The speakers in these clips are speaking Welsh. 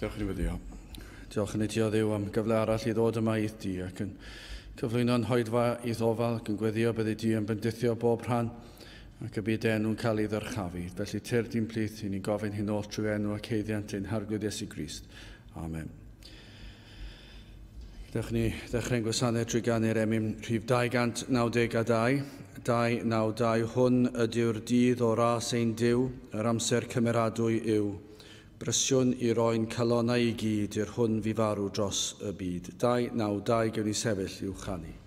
Diolch yn fawr. Diolch yn edio Dduw am gyfle arall i ddod yma i'th di ac yn cyflwyno'n hoedfa i ddofal ac yn gweddio byddu di yn bendithio bob rhan ac y byd enw'n cael ei ddyrchafu. Felly tyr di'n plith i ni'n gofyn hyn oll trwy enw ac heiddiant ein harglwydd Iesu Grist. Amen. Dewch ni ddechrau'n gwasanaeth trwy ganu'r emyn rhif 292. 292. Hwn ydy'r dydd o ras ein Duw, yr amser cymeradwy yw. Brysiwn i roi'n calonau i gyd i'r hwn fi farw dros y byd. 292 gewn ni sefyll i'w chanu.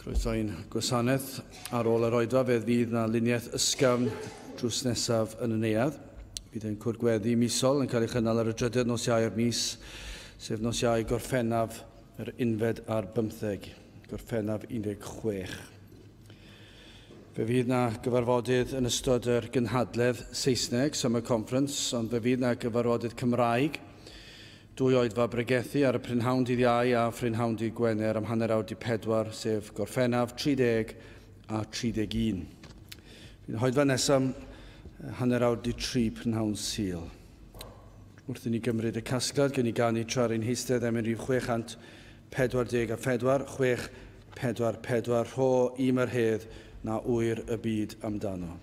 Croeso'n gwasanaeth ar ôl yr oedfa fe fydd na luniaeth ysgafn drws nesaf yn y neuadd. Bydd ein cwrdd misol yn cael ei chynnal ar y drydydd nos Iau'r mis, sef nos Iau Gorffennaf yr 11 ar 15, Gorffennaf 16. Fe fydd na gyfarfodydd yn ystod yr gynhadledd Saesneg, Summer Conference, ond fe fydd na gyfarfodydd Cymraeg, 2 oedfa bregethu ar y prynhawn dydd Iau a prynhawn dydd Gwener am hanner awr 4, sef Gorffennaf 30 a 31. Bydd hoedfa nesaf hanner awr 3 prynhawn Sul. Wrth i ni gymryd y casgliad, gen i ganu tra'r ein heistedd am rhif 644 644 rho i myrhedd na wyr y byd amdano.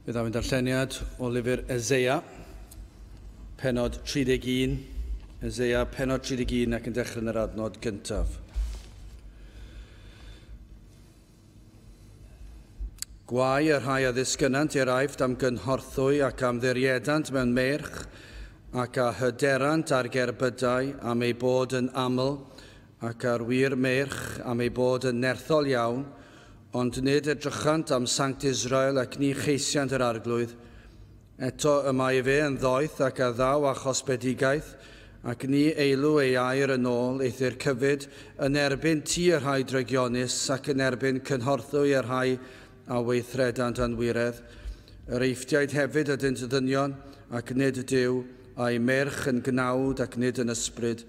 Bydd am darlleniad o lyfr Eseia, penod 31, Eseia penod 31 ac yn dechrau yn yr adnod gyntaf. Gwai yr rhai addysg ynynt i'r aifft am gynhorthwy ac am ddiriedant mewn merch ac a hyderant ar gerbydau am ei bod yn aml ac ar wir merch am ei bod yn nerthol iawn, ond nid edrychant am Sanct Israel ac ni cheisiant yr arglwydd. Eto y mae fe yn ddoeth ac a ddaw achos bedigaeth, ac ni eilw ei air yn ôl eithyr cyfyd yn erbyn ti yr rhai dregionus ac yn erbyn cynhorthwy yr rhai a weithredant anwiredd. Yr eifftiaid hefyd ydynt y ddynion ac nid Duw, a'i merch yn gnawd ac nid yn ysbryd,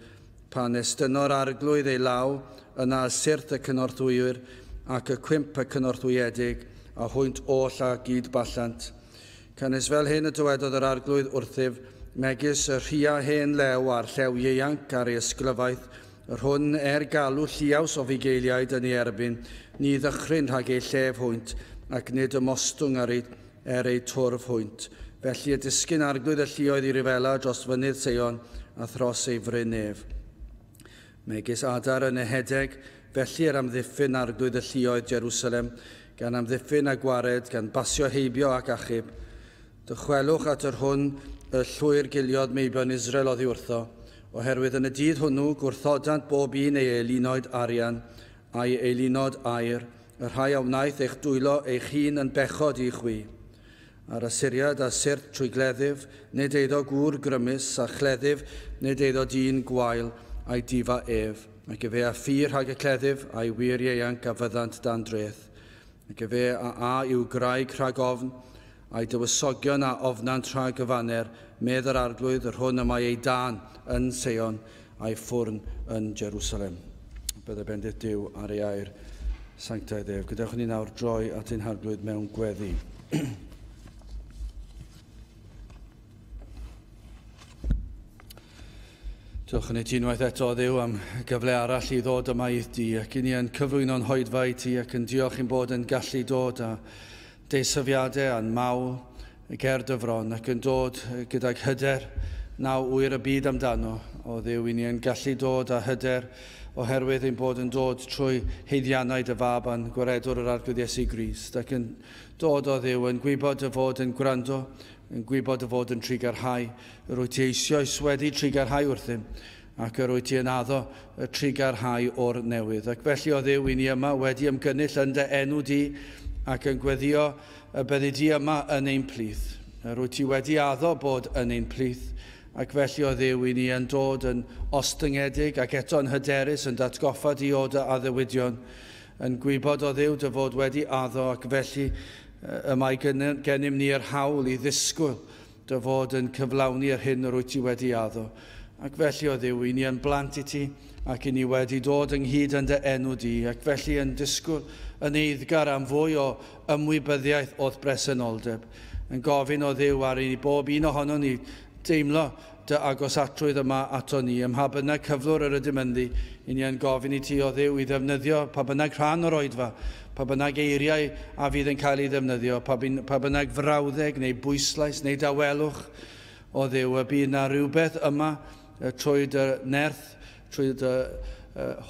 pan estyno'r arglwydd ei law yna syrth y cynhorthwywyr ac y cwymp y cynhorthwyedig a hwynt oll a gyd ballant. Canes fel hyn y dywedodd yr arglwydd wrthyf, megis y rhia hen lew a'r llew ieuanc ar ei ysglyfaeth, yr hwn galw lliaws o fugeiliaid yn ei erbyn, ni ddychryn rhag ei llef hwynt ac nid ymostwng ar ei twrf hwynt. Felly y disgyn arglwydd y llioedd i rifela dros fynydd Seion a thros ei fryn nef. Megis adar yn ehedeg, felly amddiffyn arglwydd y llioedd Jerusalem, gan amddiffyn a gwared, gan basio heibio ac achub. Dychwelwch at yr hwn y llwyr giliod meibion Israel oddi wrtho, oherwydd yn y dydd hwnnw gwrthodant bob un ei eilinoed arian a'i eilinoed air, yr rhai a wnaeth eich dwylo eich hun yn bechod i chwi. Ar asuriad a syrth trwy gleddyf, nid eiddo gŵr grymus a chleddyf, nid eiddo dyn gwael a'i difa ef. Ac y fe a ffyr rhag y cleddyf a'i wir ieuanc a fyddant dan dreth. Ac y fe a yw graig rhag ofn, a'i dywysogion a ofnant rhag y faner, medd yr arglwydd yr hwn y mae ei dan yn Seion a'i ffwrn yn Jerusalem. Bydde bendith Duw ar ei air sanctaidd ef. Gadewch ni nawr droi at ein harglwydd mewn gweddi. Diolch yn ei ti unwaith eto, Dduw, am gyfle arall i ddod yma i di, ac i ni yn cyflwyno'n hoedfa i ti, ac yn diolch i'n bod yn gallu dod â desyfiadau a'n mawl, y ger dyfron, ac yn dod gyda'r hyder naw wyr y byd amdano. O Dduw, i ni yn gallu dod â hyder oherwydd ein bod yn dod trwy heiddiannau dy fab a'n gwaredwr yr arglwydd Iesu Grist, ac yn dod o Dduw yn gwybod y fod yn gwrando, yn gwybod y fod yn trigarhau, yr wyt ti eisoes wedi trigarhau wrthym, ac yr wyt ti yn addo y trigarhau o'r newydd. Ac felly o Dduw, i ni yma wedi ymgynnull yn dy enw di, ac yn gweddio y byddi di yma yn ein plith. Yr wyt ti wedi addo bod yn ein plith, ac felly o Dduw, i ni yn dod yn ostyngedig ac eto'n hyderus yn datgoffa di o dy addewidion, yn gwybod o Dduw dy fod wedi addo, ac felly y mae gennym ni'r hawl i ddisgwyl dy fod yn cyflawni ar hyn yr wyt ti wedi addo. Ac felly o Dduw, i ni yn blant i ti, ac i ni wedi dod ynghyd yn dy enw di, ac felly yn disgwyl yn eiddgar am fwy o ymwybyddiaeth o'th bresenoldeb. Yn gofyn o Dduw ar i bob un ohono ni deimlo dy agosatrwydd yma ato ni, ym mha bynnag cyflwr yr ydym ynddi, i ni yn gofyn i ti o Dduw i ddefnyddio pa bynnag rhan o'r oedfa, pa bynnag eiriau a fydd yn cael ei ddefnyddio, pa bynnag frawddeg neu bwyslais neu dawelwch o Dduw, y bydd na rhywbeth yma trwy dy nerth, trwy dy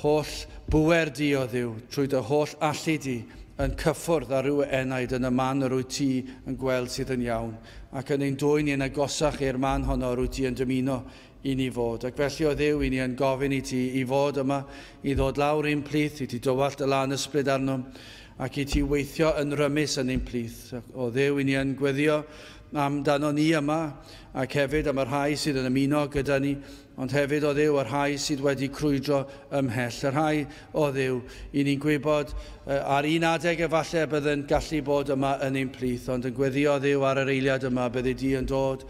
holl bwer di o Dduw, trwy dy holl allu di, yn cyffwrdd ar ryw enaid yn y man yr wyt ti yn gweld sydd yn iawn, ac yn ein dwy'n i'n agosach i'r man honno yr wyt ti yn dymuno i ni fod. Ac felly o Dduw, i ni yn gofyn i ti i fod yma, i ddod lawr i'n plith, i ti dywallt y lan ysbryd arnom, ac i ti weithio yn rymus yn ein plith. O Dduw, i ni yn gweddio amdano ni yma, ac hefyd am y rhai sydd yn ymuno gyda ni, ond hefyd o Dduw, yr rhai sydd wedi crwydro ymhell. Yr rhai o Dduw, i ni'n gwybod ar un adeg efallai bydde'n gallu bod yma yn ein plith, ond yn gweddio o Dduw ar yr eiliad yma, bydde di yn dod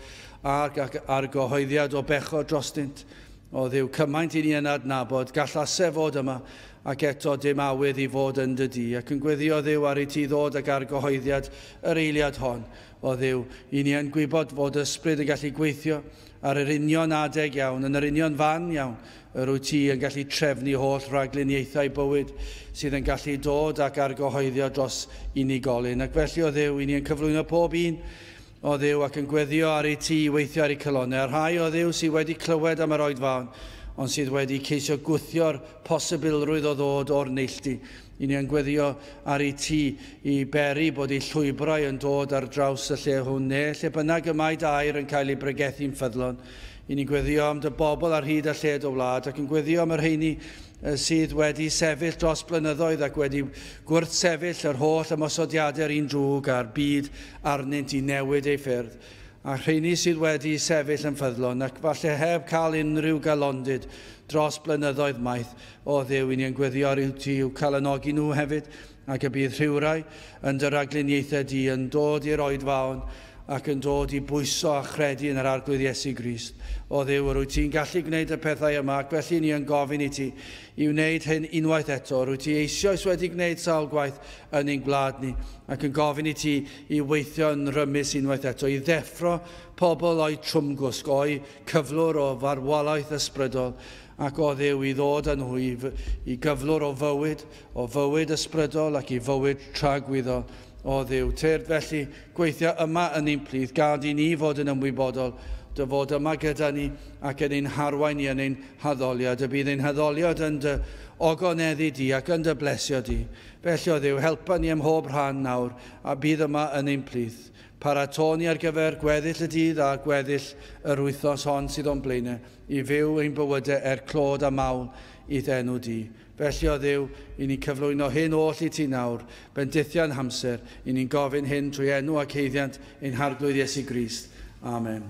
ar gyhoeddiad o bechod drostynt, O Dduw, cymaint i ni yn adnabod, gall asef fod yma, ac eto dim awydd i fod yn dy di. Ac yn gweddio, Dduw, ar i ti ddod ag argyhoeddiad yr eiliad hon. O Dduw, i ni yn gwybod fod ysbryd yn gallu gweithio ar yr union adeg iawn, yn yr union fan iawn, yr wyt ti yn gallu trefnu holl rhagluniaethau bywyd sydd yn gallu dod ac argyhoeddio dros unigolyn. Ac felly, o Dduw, i ni yn cyflwyno pob un, o Dduw, ac yn gweddio ar ei ti i weithio ar ei cylonau. A rhai o Dduw sydd wedi clywed am yr oedfawn, ond sydd wedi ceisio gwthio'r posibilrwydd o ddod o'r neilltu. I ni yn gweddio ar ei ti i beri bod ei llwybrau yn dod ar draws y lle hwn, neu lle bynnag y mae dair yn cael ei bregethu'n ffyddlon. I ni'n gweddio am dy bobl ar hyd a lled o wlad, ac yn gweddio am yr rheini sydd wedi sefyll dros blynyddoedd ac wedi gwrthsefyll yr holl ymosodiadau'r un drwg a'r byd arnynt i newid ei ffyrdd. A rheini sydd wedi sefyll yn ffyddlon ac falle heb cael unrhyw galondyd dros blynyddoedd maith. O Dduw, i ni yn gweddio ar ti i'w cael ynogi nhw hefyd, ac y bydd rhywrai yn dy ragluniaethau di yn dod i'r oedfawn ac yn dod i bwyso a chredu yn yr arglwydd Iesu Grist. O Dduw, rwyt ti'n gallu gwneud y pethau yma, ac felly ni yn gofyn i ti i wneud hyn unwaith eto. Rwyt ti eisoes wedi gwneud sawl gwaith yn ein gwlad ni, ac yn gofyn i ti i weithio yn rymus unwaith eto, i ddeffro pobl o'i trwmgwsg, o'i cyflwr o farwolaeth ysbrydol, ac o Dduw i ddod â nhw i gyflwr o fywyd ysbrydol ac i fywyd tragwyddol. O Dduw, tyrd felly gweithio yma yn ein plith, gad i ni fod yn ymwybodol, dy fod yma gyda ni ac yn ein harwain ni yn ein haddoliad. Y bydd ein haddoliad yn dy ogoneddu di ac yn dy blesio di. Felly o Dduw, helpa ni ym mhob rhan nawr a bydd yma yn ein plith. Paratoni ar gyfer gweddill y dydd a gweddill yr wythnos hon sydd o'n blaenau, i fyw ein bywydau clod a mawl i ddenw di. Felly o Dduw, i ni cyflwyno hyn oll i ti nawr, bendithiau'n hamser, i ni'n gofyn hyn trwy enw ac heiddiant ein harglwydd Iesu Grist. Amen.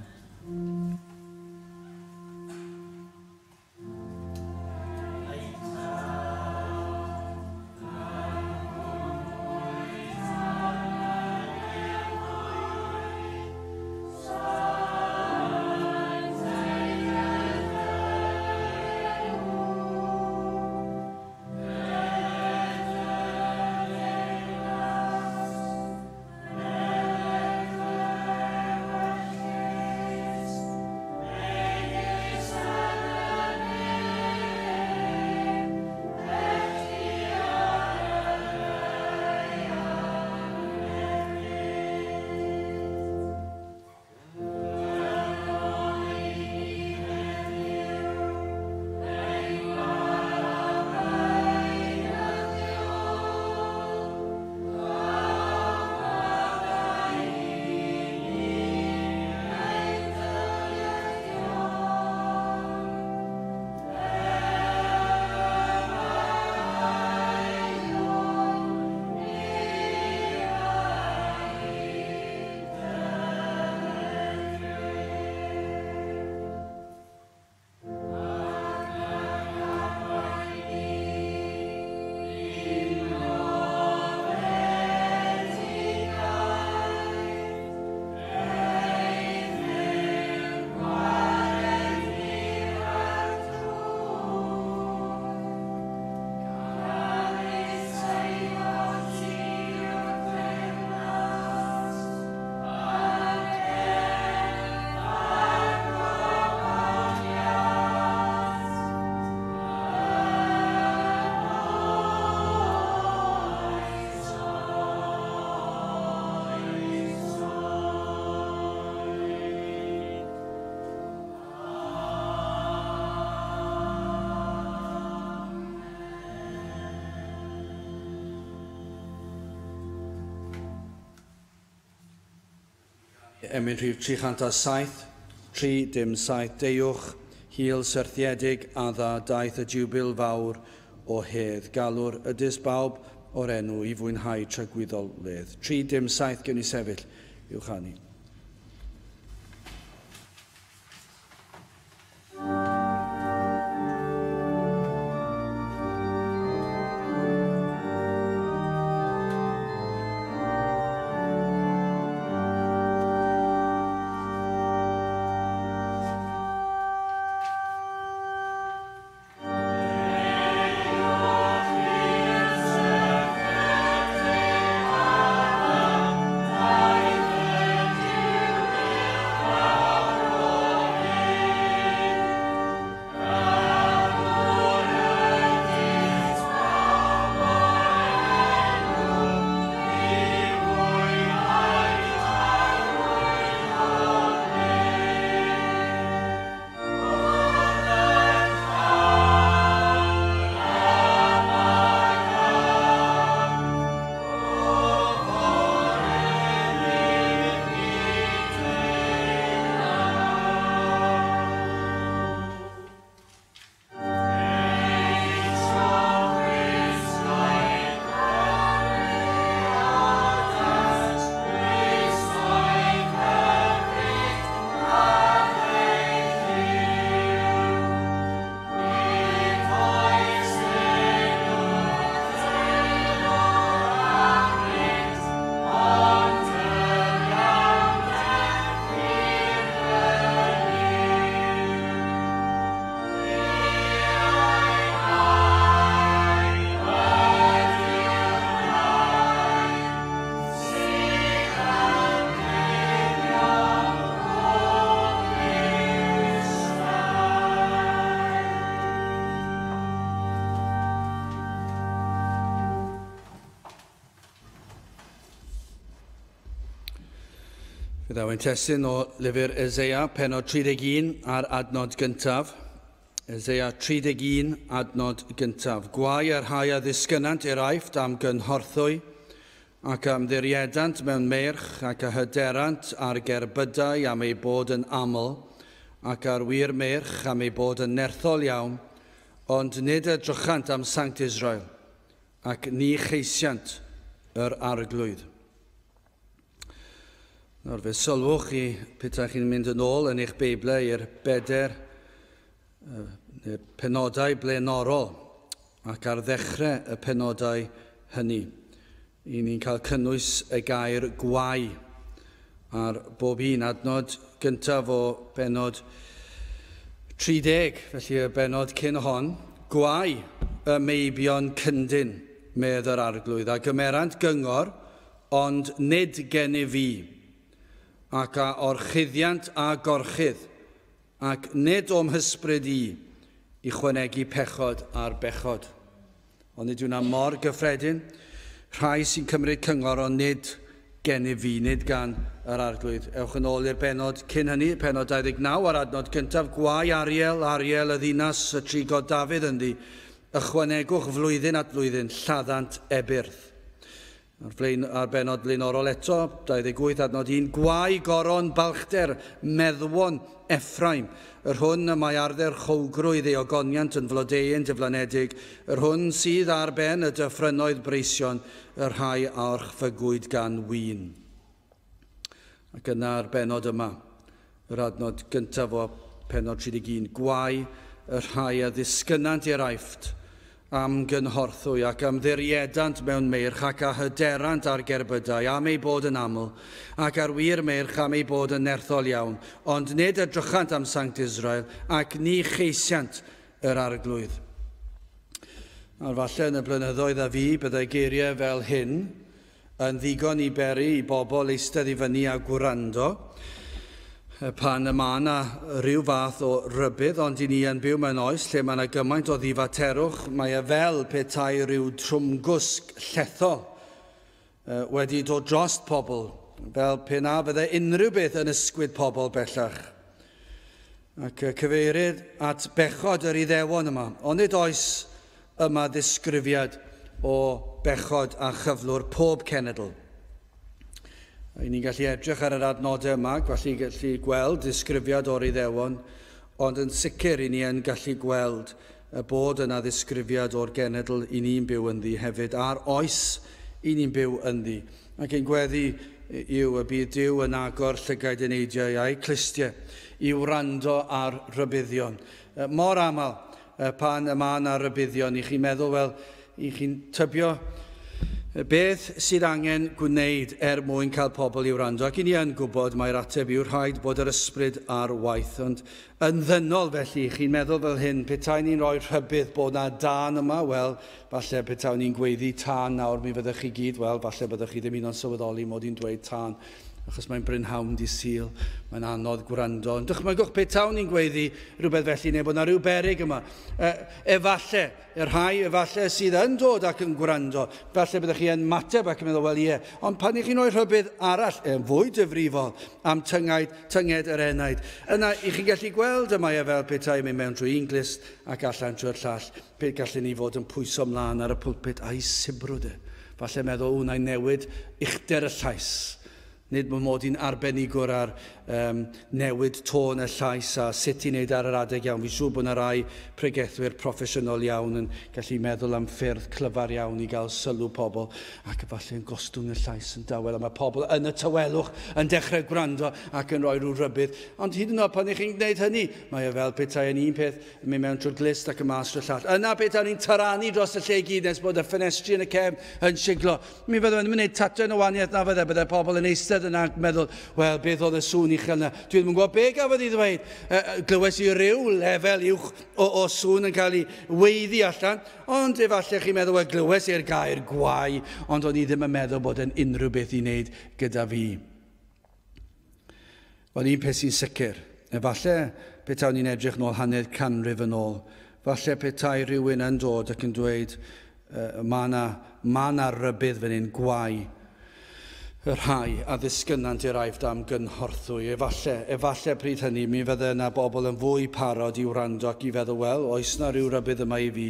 Emyn rhif 307, 3-7, deuwch, hil syrthiedig a dda daeth y diwbil fawr o hedd. Galwr ydys bawb o'r enw i fwynhau tragwyddolydd. 3-7 gen i sefyll i'w chanu. Fydd awyn testyn o lyfr Eseia, penod 31 ar adnod gyntaf. Eseia 31, adnod gyntaf. Gwai ar hai a ddisgynant i'r aifft am gynhorthwy, ac am ddiriedant mewn merch ac a hyderant ar gerbydau am ei bod yn aml, ac ar wir merch am ei bod yn nerthol iawn, ond nid edrychant am Sanct Israel, ac ni cheisiant yr arglwydd. Nawr fe sylwch chi pethau chi'n mynd yn ôl yn eich Beiblau i'r penodau blaenorol ac ar ddechrau y penodau hynny. I ni'n cael cynnwys y gair gwai ar bob un adnod gyntaf o benod 30, felly y benod cyn hon. Gwai y meibion cyndyn, medd yr arglwydd, a gymerant gyngor, ond nid gen i fi, ac a orchuddiant a gorchydd, ac nid o'm hysbryd i chwanegu pechod ar bechod. Ond nid yw'n mor gyffredin, rhai sy'n cymryd cyngor ond nid gen i fi, nid gan yr arglwydd. Ewch yn ôl i'r benod cyn hynny, penod 29 ar adnod cyntaf. Gwai Ariel, y ddinas y trigod Dafydd ynddi, ychwanegwch flwyddyn at flwyddyn, lladdant ebyrth. Ar benod blaenorol eto, 28 adnod 1, gwai goron balchder, meddwon Effraim, yr hwn y mae arfer chowgrwydd ei ogoniant yn flodeuyn diflanedig, yr hwn sydd ar ben y dyffrynoedd breision, yr rhai a'r ffygwyd gan wyn. Ac yna'r benod yma, yr adnod gyntaf o penod 31, gwai y rhai a ddisgynant i'r aifft, am gynhorthwy ac am ddiriedant mewn meirch ac a hyderant ar gerbydau am ei bod yn aml ac ar wir meirch am ei bod yn nerthol iawn, ond nid edrychant am Sanct Israel ac ni cheisiant yr arglwydd. Nawr falle yn y blynyddoedd a fi byddai geiriau fel hyn yn ddigon i beri i bobl eistedd i fyny a gwrando, pan yma yna rhyw fath o rybydd, ond i ni yn byw mewn oes lle mae yna gymaint o ddifaterwch, mae e fel petai rhyw trwmgwsg llethol wedi dod drost pobl, fel pe na fydde unrhyw beth yn ysgwyd pobl bellach. Ac cyfeirid at bechod yr Iddewon yma, ond nid oes yma ddisgrifiad o bechod a chyflwr pob cenedl. I ni'n gallu edrych ar yr adnodau yma, gallu gweld disgrifiad o'r Iddewon, ond yn sicr i ni yn gallu gweld y bod yna ddisgrifiad o'r genedl i ni'n byw ynddi hefyd, a'r oes i ni'n byw ynddi. Ac ein gweddi yw y bydd Duw yn agor llygaid y neidiau a'i clistiau i wrando ar rybuddion. Mor aml pan yma yna rybuddion, i chi'n meddwl, wel, i chi'n tybio beth sydd angen gwneud mwyn cael pobl i wrando. Ac i ni yn gwybod mae'r ateb yw'r rhaid bod yr ysbryd ar waith. Ond yn ddynol felly, chi'n meddwl fel hyn, petai ni'n rhoi rhybydd bod na dan yma, wel, falle petai ni'n gweiddi tan nawr, mi fyddwch chi gyd, wel, falle byddwch chi ddim un o'n sylweddoli mod i'n dweud tan, achos mae'n brynhawn di sil, mae'n anodd gwrando. Ond dychmygwch petai ni'n gweiddi rhywbeth felly, neu bod na rhyw beryg yma. Efalle, yr rhai efalle sydd yn dod ac yn gwrando, falle byddwch chi yn mateb ac yn meddwl, wel ie, ond pan i chi'n rhoi rhybydd arall, fwy dyfrifol, am tynged yr enaid, yna i chi'n gallu gweld yma fel petai mynd mewn trwy un glist ac allan trwy'r llall, pe gallen ni fod yn pwyso mlaen ar y pwlpit a'i sibrwd. Falle meddwl, wna'n newid uchder y llais. Nid mae mod i'n arbenigwr ar newid tôn y llais a sut i wneud ar yr adeg iawn. Fi'n siŵr bod yna rai pregethwyr proffesiynol iawn yn gallu meddwl am ffyrdd clyfar iawn i gael sylw pobl ac efallai yn gostwng y llais yn dawel. A mae pobl yn y tawelwch yn dechrau gwrando ac yn rhoi rhyw rybydd. Ond hyd yn oed pan i chi'n gwneud hynny, mae e fel petai yn un peth yn mynd mewn trwy'r glist ac yn mas trwy'r llall. Yna petai ni'n taranu dros y lle gyd nes bod y ffenestri yn y cefn yn siglo. Mi fyddwn yn mynd tatwen o waniaeth na bydde pobl yn eistedd yna meddwl, wel, beth oedd y sŵn uchel yna. Dwi ddim yn gwybod be gafodd i ddweud. Glywes i ryw lefel uwch o sŵn yn cael ei weiddi allan, ond efallai chi'n meddwl, wel, glywes i'r gair gwai, ond o'n i ddim yn meddwl bod yn unrhyw beth i wneud gyda fi. Ond un peth sy'n sicr, efallai petai ni'n edrych nôl hanner canrif yn ôl, falle petai rhywun yn dod ac yn dweud, ma na rybydd fan hyn gwai. y rhai a ddisgynnant i'r aifft am gynhorthwy. Efallai pryd hynny, mi fydde yna bobl yn fwy parod i wrando ac i feddwl, wel, oes na rhyw rybydd yma i fi,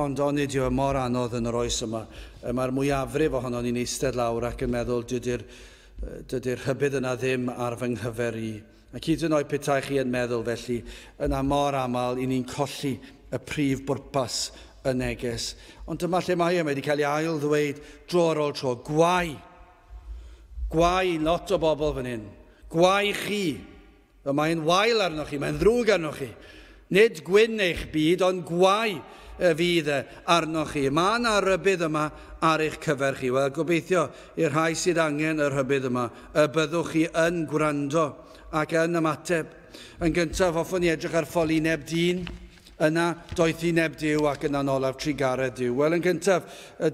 ond onid yw mor anodd yn yr oes yma. Mae'r mwyafrif ohono ni'n eistedd lawr ac yn meddwl dydy'r hybydd yna ddim ar fy nghyfer i. Ac hyd yn oed petai chi yn meddwl felly, yna mor aml i ni'n colli y prif bwrpas y neges. Ond dyma lle mae wedi cael ei ail ddweud dro ar ôl tro, Gwai lot o bobl fan hyn. Gwai chi. Mae'n wael arnoch chi, mae'n ddrwg arnoch chi. Nid gwyn eich byd, ond gwai fydd arnoch chi. Mae yna rybydd yma ar eich cyfer chi. Wel, gobeithio i'r rhai sydd angen yr hybydd yma, y byddwch chi yn gwrando ac yn ymateb. Yn gyntaf, hoffwn ni edrych ar ffolineb dyn. Yna, doethineb Duw ac yn anolaf trigaredd Duw. Wel, yn gyntaf, y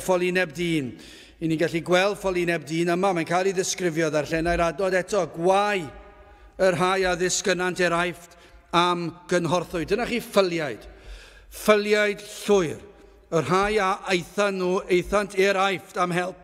ffolineb dyn. I ni'n gallu gweld ffolineb dyn yma. Mae'n cael ei ddisgrifio ddarllenau'r adnod eto. Gwai y rhai a ddisgynnant i'r aifft am gynhorthwy. Dyna chi ffyliaid. Ffyliaid llwyr. Y rhai a eithant i'r aifft am help.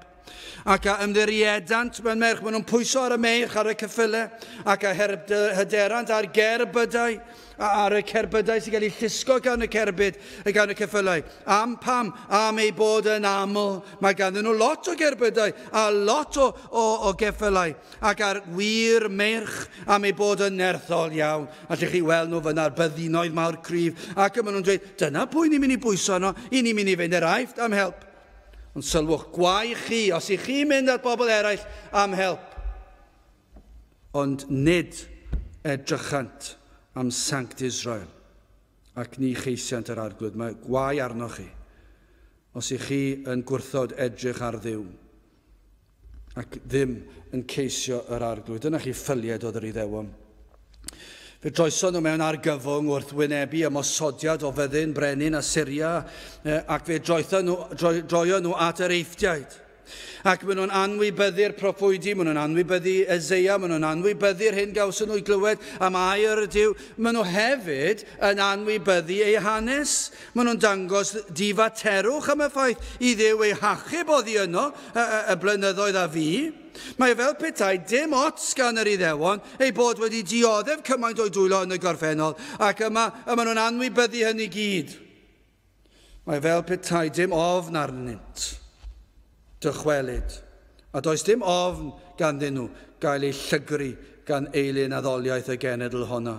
Ac a ymddiriedant mewn merch. Maen nhw'n pwyso ar y meich ar y cyffyle. Ac a hyderant ar gerbydau. Ar y cerbydau sy'n cael ei llusgo gan y cerbyd gan y cyffylau. Am pam? Am ei bod yn aml. Mae ganddyn nhw lot o gerbydau a lot o geffylau. Ac ar wir merch am ei bod yn nerthol iawn. Allwch chi weld nhw fyna'r byddinoedd mawr cryf. Ac maen nhw'n dweud, dyna pwy ni'n mynd i bwyso yno. I ni'n mynd i fynd yr aifft am help. Ond sylwch, gwai chi, os i chi mynd at bobl eraill am help. Ond nid edrychant am Sanct Israel, ac ni cheisiant yr arglwydd. Mae gwai arnoch chi, os i chi yn gwrthod edrych ar Dduw, ac ddim yn ceisio yr arglwydd. Dyna chi ffylied oedd yr Iddewon. Fe droeson nhw mewn argyfwng wrth wynebu ymosodiad o fyddin, brenin a Syria, ac fe droeon nhw at yr eithdiaid. Ac maen nhw'n anwybyddu'r proffwydi, maen nhw'n anwybyddu Eseia, maen nhw'n anwybyddu'r hyn gawson nhw'i glywed am air y Duw. Maen nhw hefyd yn anwybyddu ei hanes. Maen nhw'n dangos difaterwch am y ffaith i Dduw ei hachub oddi yno y blynyddoedd a fi. Mae fel petai dim ots gan yr Iddewon ei bod wedi dioddef cymaint o'i dwylo yn y gorffennol, ac maen nhw'n anwybyddu hynny gyd. Mae fel petai dim ofn arnynt dychwelyd. A does dim ofn ganddyn nhw gael ei llygru gan eilyn addoliaeth y genedl honna.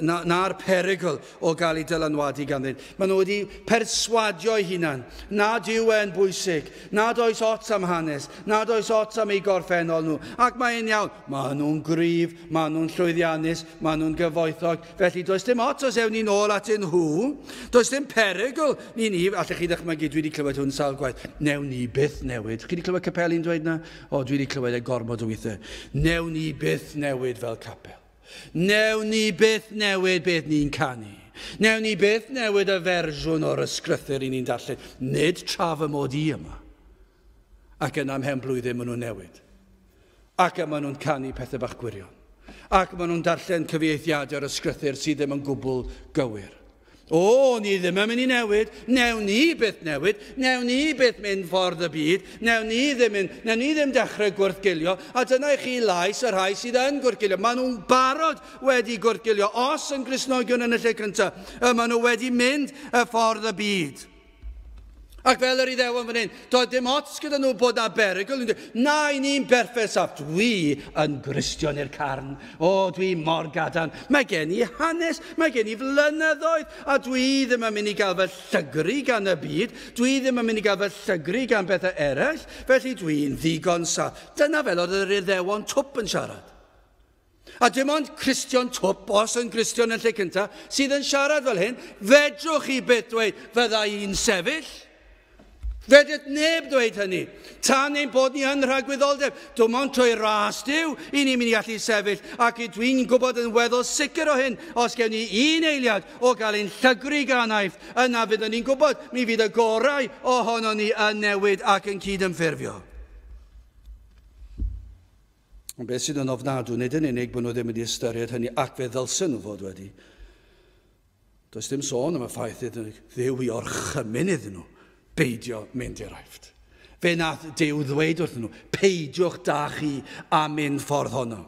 Na'r perygl o gael ei dylanwadu ganddyn. Maen nhw wedi perswadio eu hunan. Nad yw e'n bwysig. Nad oes ots am hanes. Nad oes ots am ei gorffennol nhw. Ac mae'n iawn. Maen nhw'n gryf. Maen nhw'n llwyddiannus. Maen nhw'n gyfoethog. Felly does dim ots os ewn ni nôl at nhw. Does dim perygl. Allech chi ddychmygu, dwi wedi clywed hwn sawl gwaith. Newn ni byth newid. Chi wedi clywed capeli'n dweud na? O, dwi wedi clywed y gormod o weithiau. Newn ni byth newid fel capel. Newn ni byth newid beth ni'n canu. Newn ni byth newid y fersiwn o'r ysgrythyr i ni'n darllen. Nid traf y mod i yma. Ac yn amhen blwyddyn maen nhw'n newid. Ac maen nhw'n canu pethau bach gwirion. Ac maen nhw'n darllen cyfieithiadau o'r ysgrythyr sydd ddim yn gwbl gywir. O, ni ddim yn mynd i newid. Newn ni byth newid. Newn ni byth mynd ffordd y byd. Newn ni ddim dechrau gwrthgilio. A dyna i chi lais y rhai sydd yn gwrthgilio. Maen nhw'n barod wedi gwrthgilio. Os yn Gristnogion yn y lle cyntaf, maen nhw wedi mynd y ffordd y byd. Ac fel yr Iddewon fan hyn, doedd dim ots gyda nhw bod na berygl. Na, i ni'n berffes af. Dwi yn Gristion i'r carn. O, dwi mor gadan. Mae gen i hanes, mae gen i flynyddoedd, a dwi ddim yn mynd i gael fy llygru gan y byd. Dwi ddim yn mynd i gael fy llygru gan bethau eraill. Felly dwi'n ddigon sa. Dyna fel oedd yr Iddewon twp yn siarad. A dim ond Cristion twp, os yn Gristion yn lle cyntaf, sydd yn siarad fel hyn, fedrwch chi byth dweud fydda i'n sefyll. Fedrwch neb dweud hynny. Tan ein bod ni yn rhagwyddoldeb. Dim ond trwy ras Duw i ni'n mynd i allu sefyll. Ac dwi'n gwybod yn weddol sicr o hyn, os gen ni un eiliad o gael ein llygru gan aifft, yna fyddwn ni'n gwybod mi fydd y gorau ohono ni yn newid ac yn cydymffurfio. Ond beth sydd yn ofnadw, nid yn unig bod nhw ddim wedi ystyried hynny ac fe ddylsyn nhw fod wedi. Does dim sôn am y ffaith iddyn nhw Dduw i orchymyn iddyn nhw beidio mynd i'r aifft. be nath Duw ddweud wrthyn nhw, peidiwch da chi a mynd ffordd honno.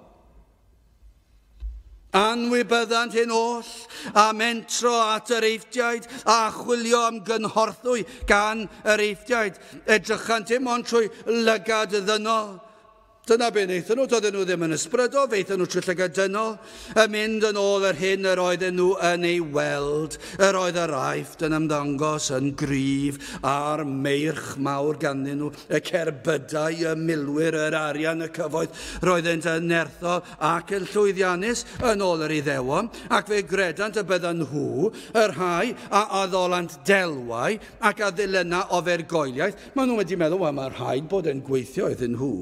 Anwybyddant hyn oll a mentro at yr eithdiaid a chwilio am gynhorthwy gan yr eithdiaid, edrychant dim ond trwy lygad ddynol. Dyna be wnaethon nhw, doedden nhw ddim yn ysbrydol, feithon nhw trwy llygad dynol, y mynd yn ôl yr hyn yr oedden nhw yn ei weld, yr oedd yr aifft yn ymddangos yn gryf a'r meirch mawr ganddyn nhw, y cerbydau, y milwyr, yr arian, y cyfoeth, roeddent yn nerthol ac yn llwyddiannus yn ôl yr Iddewon, ac fe gredant y byddan nhw, yr rhai a addolant delwau ac a ddilynna ofergoeliaeth. Maen nhw wedi meddwl, wel, mae'r rhaid bod yn gweithio iddyn nhw.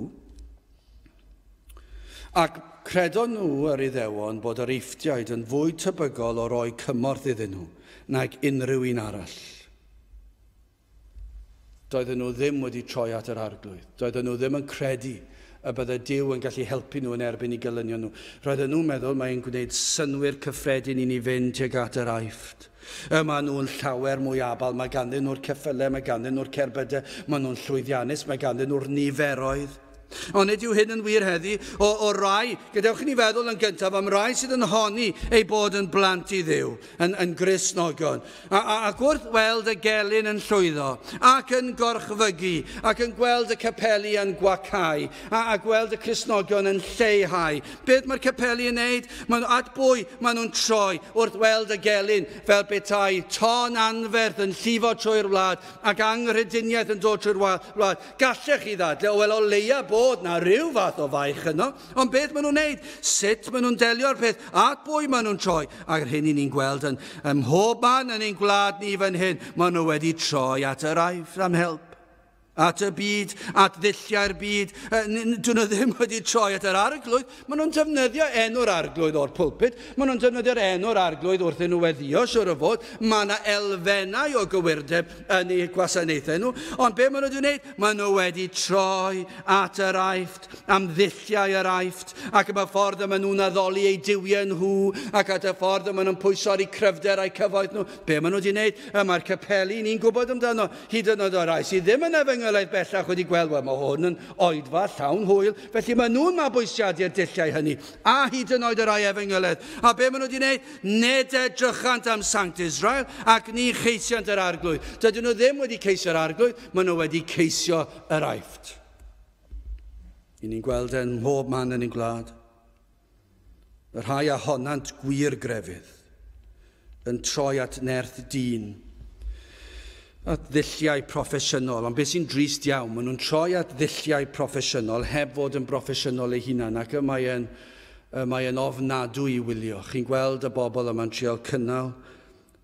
Ac credon nhw yr Iddewon bod yr eithdiaid yn fwy tebygol o roi cymorth iddyn nhw nag unrhyw un arall. Doedden nhw ddim wedi troi at yr arglwydd. Doedden nhw ddim yn credu y bydde Duw yn gallu helpu nhw yn erbyn I gelynion nhw. Roedden nhw'n meddwl mae'n gwneud synwyr cyffredin I ni fynd tuag at yr aifft. Mae nhw'n llawer mwy abal, mae ganddyn nhw'r ceffylau, mae ganddyn nhw'r cerbydau, mae nhw'n llwyddiannus, mae ganddyn nhw'r niferoedd. Ond nid yw hyn yn wir heddi o rai, gadewch ni feddwl yn gyntaf am rai sydd yn honni ei bod yn blant I Dduw, yn Gristnogion. Ac wrth weld y gelyn yn llwyddo, ac yn gorchfygu, ac yn gweld y capeli yn gwacau, a gweld y Cristnogion yn lleihau. Beth mae'r capeli yn neud? At bwy maen nhw'n troi wrth weld y gelyn fel petai ton anferth yn llifo trwy'r wlad, ac anghrediniaeth yn dod trwy'r wlad. Gallech chi ddadle, wel o leia bod na ryw fath o faich yno, ond beth maen nhw'n neud? Sut maen nhw'n delio'r peth? At bwy maen nhw'n troi? Ac hyn I ni'n gweld yn mhob man yn ein gwlad ni fan hyn, maen nhw wedi troi at yr aifft am help. At y byd, at ddilliau'r byd. Dyn nhw ddim wedi troi at yr arglwydd. Maen nhw'n defnyddio enw'r arglwydd o'r pwlpit. Maen nhw'n defnyddio'r enw'r arglwydd wrth nhw weddio, siwr o fod. Mae yna elfennau o gywirdeb yn eu gwasanaethau nhw. Ond be maen nhw wedi wneud? Maen nhw wedi troi at yr aifft, am ddilliau yr aifft, ac am y ffordd y maen nhw'n addoli eu diwiau nhw, ac at y ffordd y maen nhw'n pwysori cryfder a'u cyfoeth nhw. Be maen nhw wedi wneud? Mae'r capeli ni'n gwybod amdano, hyd yn oed o rai sydd ddim yn efengylaeth bellach wedi gweld, wel, mae hwn yn oedfa llawn hwyl, felly mae nhw'n mabwysiadu'r dulliau hynny, a hyd yn oed y rai efengylaeth. A be maen nhw wedi wneud? Nid edrychant am Sanct Israel, ac ni cheisiant yr arglwydd. Dydyn nhw ddim wedi ceisio'r arglwydd, maen nhw wedi ceisio yr aifft. I ni'n gweld e'n mhob man yn ein gwlad. Y rhai ahonant gwir grefydd yn troi at nerth dyn, at ddilliau proffesiynol, ond beth sy'n drist iawn, maen nhw'n troi at ddilliau proffesiynol heb fod yn broffesiynol eu hunan, ac mae'n ofnadwy I wylio. Chi'n gweld y bobl yma'n trial cynnal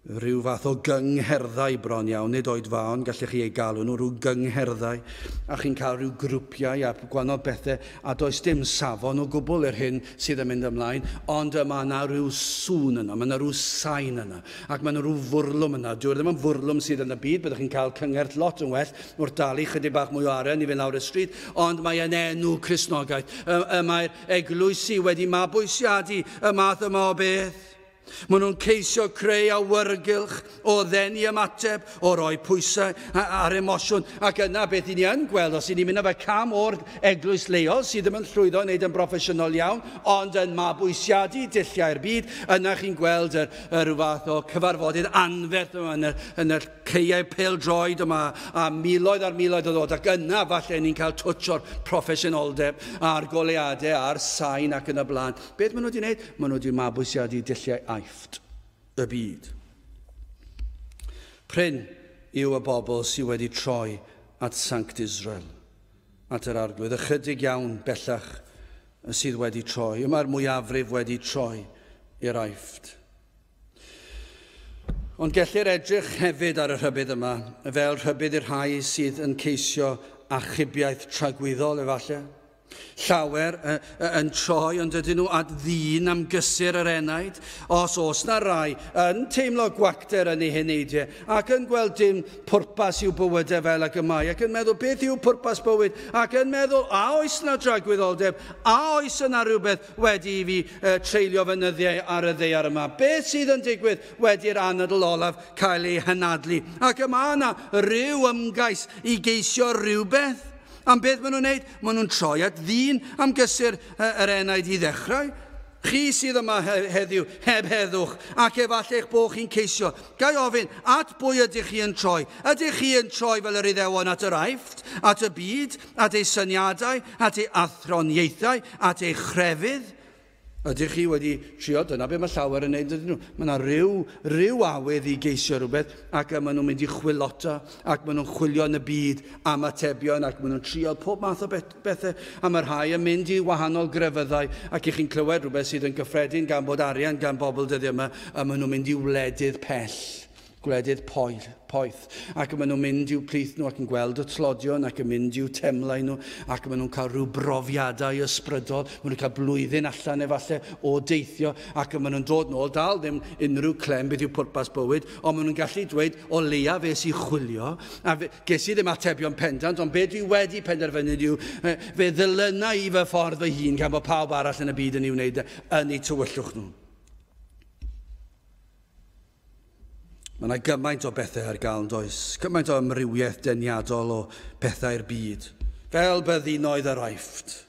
rhyw fath o gyngherddau bron iawn, nid oedfaon, gallech chi ei galw nhw, rhyw gyngherddau, a chi'n cael rhyw grwpiau a gwahanol bethau, a does dim safon o gwbl i'r hyn sydd yn mynd ymlaen, ond mae yna rhyw sŵn yna, mae yna rhyw sain yna, ac mae yna rhyw fwrlwm yna. Dwi ddim yn fwrlwm sydd yn y byd, byddwch chi'n cael cyngerdd lot yn well, wrth dalu chydig bach mwy o aren I fynd lawr y stryd, ond mae'n enw Cristnogaeth. Mae'r eglwysi wedi mabwysiadu y math yma o beth. Maen nhw'n ceisio creu awyrgylch o ddenu ymateb, o roi pwysau ar emosiwn, ac yna beth I ni yn gweld, os I ni'n mynd efo cam o'r eglwys leol sydd ddim yn llwyddo wneud yn broffesiynol iawn, ond yn mabwysiadu dulliau'r byd, yna chi'n gweld yr fath o cyfarfodydd anferth yn y ceiau pêl-droed yma, a miloedd ar miloedd o ddod, ac yna falle ni'n cael twtch o'r proffesiynoldeb a'r goleadau a'r sain ac yn y blaen. Beth maen nhw wedi wneud? Maen nhw wedi mabwysiadu dulliau aifft y byd. Pryn yw y bobl sydd wedi troi at Sanct Israel, at yr arglwydd, ychydig iawn bellach sydd wedi troi. Mae'r mwyafrif wedi troi i'r aifft. Ond gellir edrych hefyd ar y rhybydd yma, fel rhybydd i'r rhai sydd yn ceisio achubiaeth tragwyddol efallai. llawer yn troi, ond ydyn nhw at ddyn am gysur yr enaid. Os oes na rai yn teimlo gwacter yn ei heneidiau ac yn gweld dim pwrpas i'w bywydau fel ac y mae, ac yn meddwl beth yw pwrpas bywyd, ac yn meddwl a oes na dragwyddoldeb, a oes yna rhywbeth wedi i fi treulio fynyddiau ar y ddeiar yma. Beth sydd yn digwydd wedi'r anadl olaf cael ei hynadlu? Ac yma yna rhyw ymgais i geisio rhywbeth. Am beth maen nhw'n wneud? Maen nhw'n troi at ddyn am gysur yr enaid i ddechrau. Chi sydd yma heddiw, heb heddwch, ac efalla'ch bod chi'n ceisio. Gai ofyn, at bwy ydych chi yn troi? Ydych chi yn troi fel yr Iddewon at yr Aifft, at y byd, at ei syniadau, at ei athroniaethau, at ei chrefydd? Ydych chi wedi trio, dyna be mae llawer yn neud ydyn nhw. Mae yna ryw awydd i geisio rhywbeth, ac maen nhw'n mynd i chwilota, ac maen nhw'n chwilio yn y byd am atebion, ac maen nhw'n trio pob math o bethau, a mae'r rhai yn mynd i wahanol grefyddau, ac i chi'n clywed rhywbeth sydd yn gyffredin gan bod arian gan bobl dyddiau yma, a maen nhw'n mynd i wledydd pell, gwledydd poeth, ac maen nhw'n mynd i'w plith nhw ac yn gweld y tlodion ac yn mynd i'w temlau nhw, ac maen nhw'n cael rhyw brofiadau ysbrydol, maen nhw'n cael blwyddyn allan efallai o deithio, ac maen nhw'n dod nôl, dal ddim unrhyw clem beth yw pwrpas bywyd, ond maen nhw'n gallu dweud o leia fe sy'n chwilio, a ges i ddim atebion pendant, ond beth dwi wedi penderfynu yw, fe ddylyna i fy ffordd fy hun gan bod pawb arall yn y byd yn ei wneud yn ei tywyllwch nhw. Mae yna gymaint o bethau ar gael, does? Gymaint o ymrywiaeth deniadol o bethau'r byd. Fel byddinoedd yr Aifft.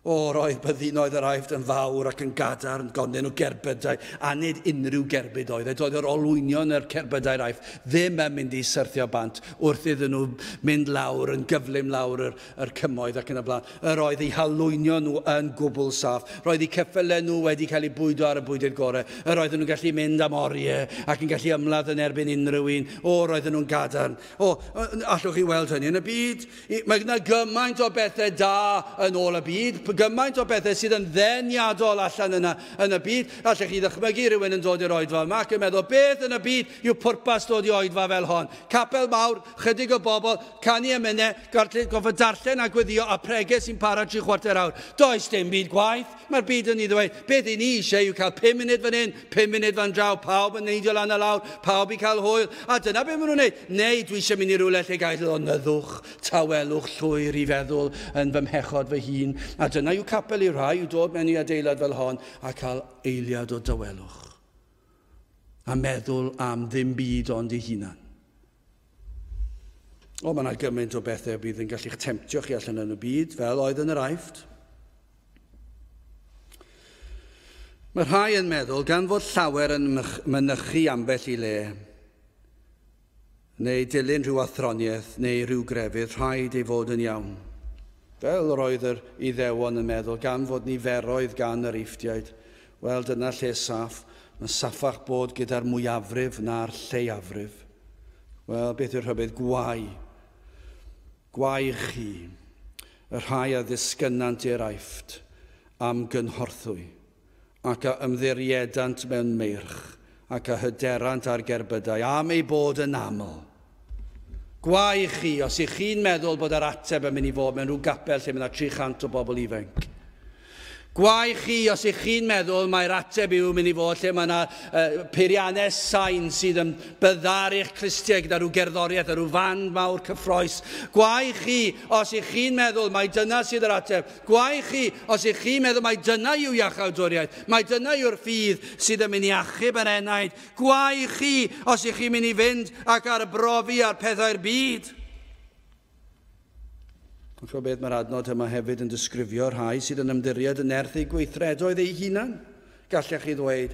Roedd byddinoedd yr Aifft yn fawr ac yn gadarn, gonden nhw gerbydau, a nid unrhyw gerbyd oedd. Doedd yr olwynion yr cerbydau'r Aifft ddim yn mynd i syrthio bant wrth iddyn nhw mynd lawr, yn gyflym lawr yr cymoedd ac yn y blaen. Roedd eu halwynio nhw yn gwbl saff. Roedd eu ceffylau nhw wedi cael eu bwydo ar y bwydydd gorau. Roedden nhw'n gallu mynd am oriau ac yn gallu ymladd yn erbyn unrhyw un. Roedden nhw'n gadarn. Allwch chi weld hynny yn y byd? Mae yna gymaint o bethau da yn ôl y byd. Gymaint o bethau sydd yn ddeniadol allan yna yn y byd. Allech chi ddychmygu rhywun yn dod i'r oedfa yma ac yn meddwl beth yn y byd yw pwrpas dod i oedfa fel hon. Capel mawr, chydig o bobl, canu emynau, goffa darllen a gweddio a preges sy'n para 3 chwarter awr. Does dim byd gwaith. Mae'r byd yn ei ddweud, beth i ni eisiau yw cael 5 munud fan hyn, 5 munud fan draw, pawb yn neidio lan y lawr, pawb i cael hwyl. A dyna beth maen nhw'n gwneud. Neu dwi eisiau mynd i rywle lle gael o nyddwch, tawelwch, llwyr i feddwl yn fy mhechod fy hun. A dyna yw capel i rai, yw dod mewn i adeilad fel hon a cael eiliad o dawelwch. A meddwl am ddim byd ond ei hunan. Mae yna gymaint o bethau bydd yn gallu'ch temtio chi allan yn y byd, fel oedd yn yr Aifft. Mae rhai yn meddwl, gan fod llawer yn mynychu ambell i le, neu dilyn rhyw athroniaeth, neu rhyw grefydd, rhaid ei fod yn iawn. Fel roedd yr Iddewon yn meddwl, gan fod niferoedd gan yr Eifftiaid, wel dyna lle saff, mae saffach bod gyda'r mwyafrif na'r lleiafrif. Wel, beth yw'r rhybydd? Gwai chi, y rhai a ddisgynnant i'r Aifft am gynhorthwy, ac a ymddiriedant mewn meirch, ac a hyderant ar gerbydau, am ei bod yn aml. Gwai chi, os ych chi'n meddwl bod yr ateb yn mynd i fod mewn rhyw gapel lle mae 300 o bobl ifanc. Gwai chi, os ych chi'n meddwl mae'r ateb yw mynd i fod lle mae yna peiriannau sain sydd yn byddar i'ch clistiau gyda rhyw gerddoriaeth a rhyw fan mawr cyffroes. Gwai chi, os ych chi'n meddwl mae dyna sydd yr ateb. Gwai chi, os ych chi'n meddwl mae dyna yw iachawdwriaeth. Mae dyna yw'r ffydd sydd yn mynd i achub yr enaid. Gwai chi, os ych chi'n mynd i fynd ac arbrofi ar pethau'r byd. Chos beth mae'r adnod yma hefyd yn disgrifio rhai sydd yn ymddiried yn erthu gweithredoedd ei hunan. Gallech chi ddweud,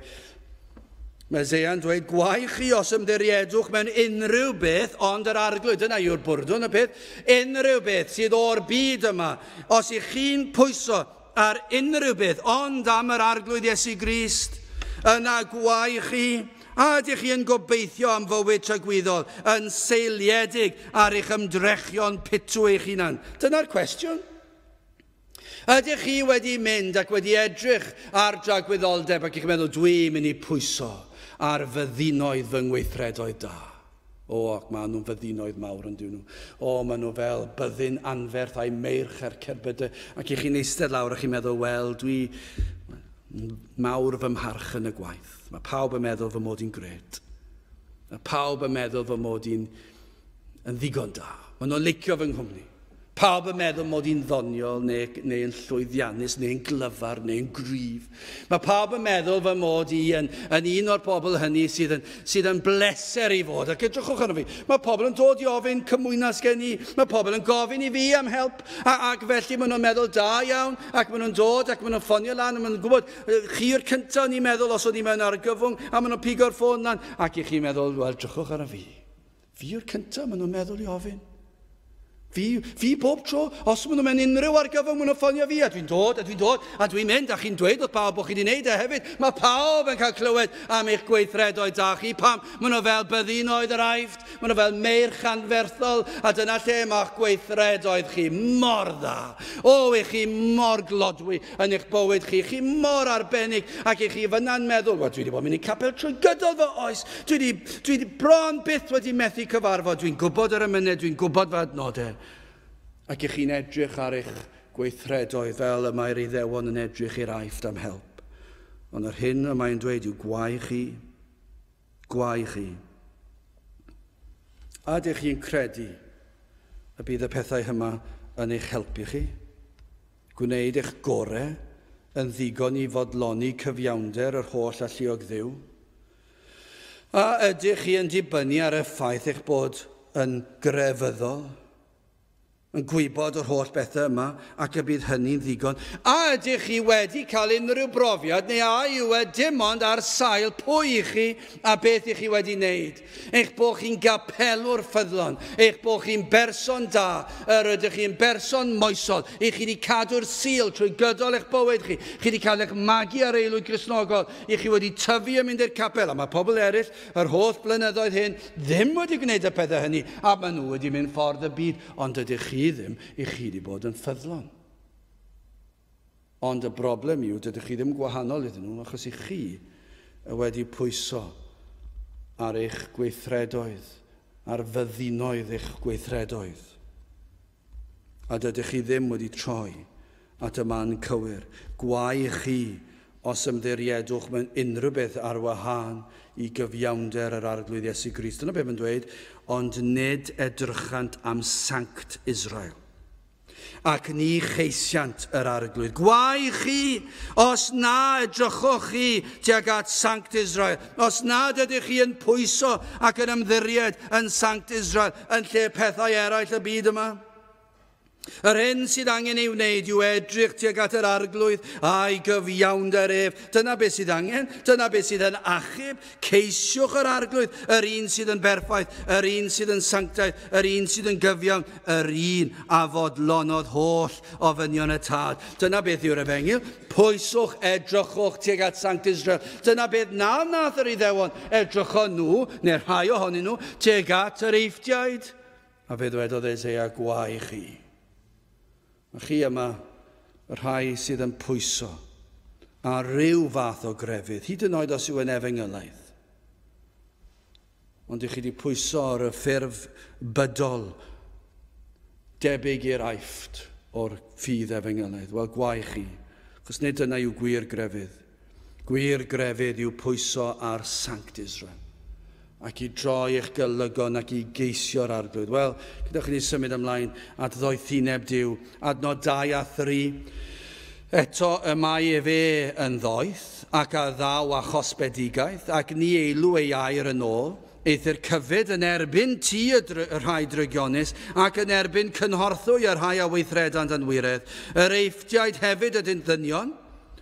mae Eseia'n dweud, gwai chi os ymddiriedwch mewn unrhyw beth, ond yr arglwydd, dyna yw'r bwrdwn y peth, unrhyw beth sydd o'r byd yma. Os ych chi'n pwyso ar unrhyw beth, ond am yr arglwydd Iesu Grist, yna gwai chi, a ydych chi yn gobeithio am fywyd tragwyddol, yn seiliedig ar eich ymdrechion pitw eich hunan? Dyna'r cwestiwn. Ydych chi wedi mynd ac wedi edrych ar dragwyddoldeb ac eich meddwl, dwi'n mynd i pwyso ar fyddinoedd fy ngweithredoedd da? O, ac maen nhw'n fyddinoedd mawr yn dyn nhw. O, maen nhw fel byddin anferth a'i meirch ar cerbydau. Ac i chi'n eistedd lawr a chi'n meddwl, wel, dwi mawr fy mharch yn y gwaith. Mae pawb yn meddwl fy mod i'n gred. Mae pawb yn meddwl fy mod i'n ddigon da. Maen nhw'n licio fy nghwmni. Pawb yn meddwl mod i'n ddoniol, neu'n llwyddiannus, neu'n glyfar, neu'n gryf. Mae pawb yn meddwl fy mod i yn un o'r bobl hynny sydd yn bleser i fod. Ac edrychwch arno fi, mae pobl yn dod i ofyn cymwynas gen i. Mae pobl yn gofyn i fi am help. Ac felly maen nhw'n meddwl da iawn. Ac maen nhw'n dod ac maen nhw'n ffonio lan. Maen nhw'n gwybod, chi'r cyntaf ni'n meddwl os oedd ni mewn argyfwng. A maen nhw'n pigo'r ffôn lan. Ac i chi'n meddwl, wel, edrychwch arno fi. Fi'r cyntaf maen nhw'n meddwl i ofyn. Fi bob tro, os maen nhw'n mynd unrhyw argyfwng, maen nhw'n ffonio fi, a dwi'n dod, a dwi'n mynd, a chi'n dweud wrth pawb bod chi wedi gwneud e hefyd. Mae pawb yn cael clywed am eich gweithredoedd da chi. Pam, maen nhw fel byddinoedd yr aifft, maen nhw fel meirch anferthol, a dyna lle mae'ch gweithredoedd chi mor dda. O, eich chi mor glodwy yn eich bywyd chi, chi mor arbennig, ac eich chi fyna'n meddwl, wel, dwi wedi bod mynd i capel trwy gydol fy oes, dwi wedi bron byth wedi methu cyfarfod, dwi'n gwybod ar y munud, dwi'n gwybod fy adnodau. Ac i chi'n edrych ar eich gweithredoedd fel y mae'r Iddewon yn edrych i'r aifft am help. Ond yr hyn y mae'n dweud yw gwae chi. A ydych chi'n credu y bydd y pethau yma yn eich helpu chi? Gwneud eich gorau yn ddigon i fodloni cyfiawnder yr holl alluog Dduw? A ydych chi yn dibynnu ar y ffaith eich bod yn grefyddol? Yn gwybod o'r holl bethau yma, ac y bydd hynny'n ddigon. A ydych chi wedi cael unrhyw brofiad, neu a yw e dim ond ar sail pwy i chi a beth i chi wedi wneud. Eich bod chi'n gapelwr ffyddlon, eich bod chi'n berson da, ydych chi'n berson moesol, eich chi wedi cadw'r sil trwy gydol eich bywyd chi, chi wedi cael eich magu ar eilwyd Gristnogol, eich chi wedi tyfu yn mynd i'r capel, a mae pobl eraill, yr holl blynyddoedd hyn, ddim wedi gwneud y pethau hynny, a maen nhw wedi mynd ffordd y byd, ond ydych chi ddim, eich chi wedi bod yn ffyddlon. Ond y broblem yw, dydych chi ddim gwahanol iddyn nhw, achos i chi wedi pwyso ar eich gweithredoedd, ar fyddinoedd eich gweithredoedd. A dydych chi ddim wedi troi at y man cywir. Gwae chi os ymddiriedwch mewn unrhyw beth ar wahân i gyfiawnder yr arglwydd Iesu Grist. Dyna beth mae'n dweud, ond nid edrychant am sanct Israel, ac ni cheisiant yr arglwydd. Gwae chi os na edrychwch chi tuag at sanct Israel, os nad ydych chi yn pwyso ac yn ymddiried yn sanct Israel yn lle pethau eraill y byd yma. Yr hyn sydd angen ei wneud yw edrych tuag at yr arglwydd a'i gyfiawnder ef. Dyna beth sydd angen, dyna beth sydd yn achub. Ceisiwch yr arglwydd, yr un sydd yn berffaith, yr un sydd yn sanctaidd, yr un sydd yn gyfiawn, yr un a fodlonodd holl ofynion y tad. Dyna beth yw'r efengyl. Pwyswch, edrychwch tuag at sanct Israel. Dyna beth nath yr Iddewon edrycho nhw, neu rhai ohonyn nhw, tuag at yr Eiftiaid. A fe ddwedodd Eseia, gwae chi. A chi yma, y rhai sydd yn pwyso a ryw fath o grefydd, hyd yn oed os yw yn efengylaeth. Ond ych chi wedi pwyso ar y ffurf bydol debyg i'r aifft o'r ffydd efengylaeth. Wel, gwae chi, chos nid yna yw gwir grefydd. Gwir grefydd yw pwyso ar sanct Israel, ac i droi eich golygon ac i geisio'r arglwydd. Wel, gyda chi ni symud ymlaen at ddoethineb Duw, adnod 2 a 3. Eto y mae e fe yn ddoeth, ac a ddaw a chosbedigaeth, ac ni eilw ei air yn ôl, eithir cyfyd yn erbyn ti y rhai drygionus, ac yn erbyn cynhorthwy y rhai a weithredant yn wiredd. Yr Eiftiaid hefyd ydyn ddynion,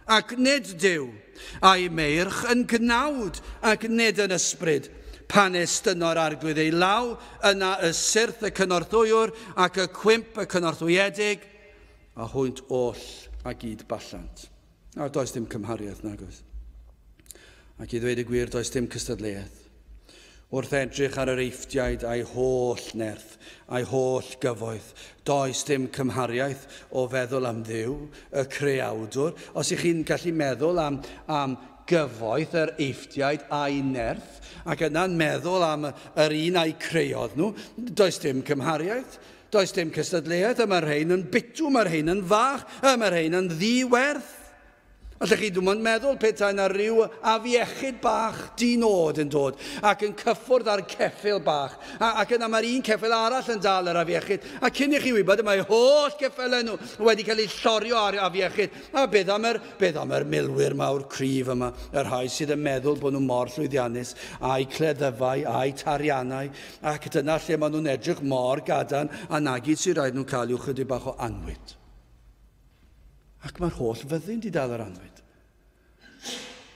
ac nid Duw, a'i meirch yn gnawd, ac nid yn ysbryd. Pan estyno'r arglwydd ei law, yna y syrth y cynorthwywr ac y cwymp y cynorthwyedig, a hwynt oll a gyd ballant. A does dim cymhariaeth nag oes. Ac i ddweud y gwir, does dim cystadleuaeth. Wrth edrych ar yr Eiftiaid a'i holl nerth, a'i holl gyfoeth, does dim cymhariaeth o feddwl am Dduw, y creawdwr. Os ych chi'n gallu meddwl am gyfoeth yr eithdiaid a'i nerth, ac yna'n meddwl am yr un a'i creodd nhw, does dim cymhariaeth, does dim cystadleuaeth, mae'r rhain yn bitw, mae'r rhain yn fach, mae'r rhain yn ddiwerth. Allech chi dwi'n meddwl petai na ryw afiechyd bach dinod yn dod ac yn cyffwrdd ar ceffyl bach ac yna mae'r un ceffyl arall yn dal yr afiechyd a cyn i chi wybod mae holl ceffylau nhw wedi cael eu llorio ar afiechyd a beth am yr milwyr mawr cryf yma, yr rhai sydd yn meddwl bod nhw mor llwyddiannus a'i cleddyfau, a'i tariannau ac dyna lle maen nhw'n edrych mor gadarn a nagyd sy'n rhaid nhw'n cael i'w chydig bach o anwyd. Ac mae'r holl fyddin di dal yr anwyd.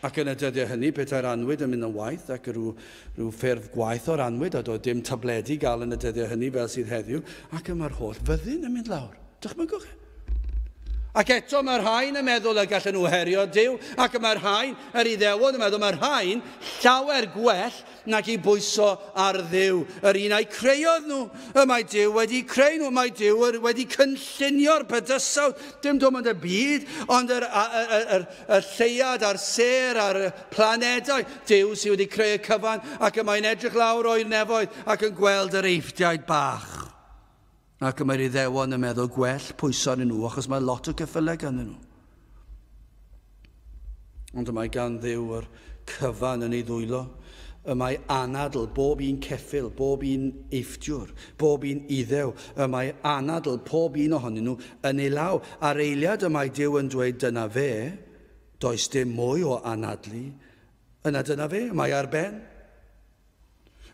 Ac yn y dyddiau hynny, petai'r anwyd yn mynd yn waith ac rhyw ffurf gwaith o'r anwyd a doedd dim tabledi gael yn y dyddiau hynny fel sydd heddiw, ac mae'r holl fyddin yn mynd lawr. Dychmygwch chi. Ac eto mae'r rhain yn meddwl y gallen nhw herio Duw, ac mae'r rhain, yr Iddewon yn meddwl, mae'r rhain llawer gwell nag i bwyso ar Dduw, yr un a'i creodd nhw. Mae Duw wedi creu nhw, mae Duw wedi cynllunio'r bydysawd, dim dim ond y byd, ond y lleiad a'r ser a'r planedau. Duw sydd wedi creu y cyfan, ac mae'n edrych lawr o'r nefoedd ac yn gweld yr eithdiaid bach. Ac mae'r Iddewon yn meddwl gwell pwyso arnyn nhw, achos mae lot o geffylau gan nhw. Ond mae gan Dduw yr cyfan yn ei ddwylo. Mae anadl bob un ceffyl, bob un eithdiwr, bob un iddew. Mae anadl pob un ohonyn nhw yn ei law. A'r eiliad y mae Duw yn dweud dyna fe, does dim mwy o anadlu. Dyna fe, mae ar ben.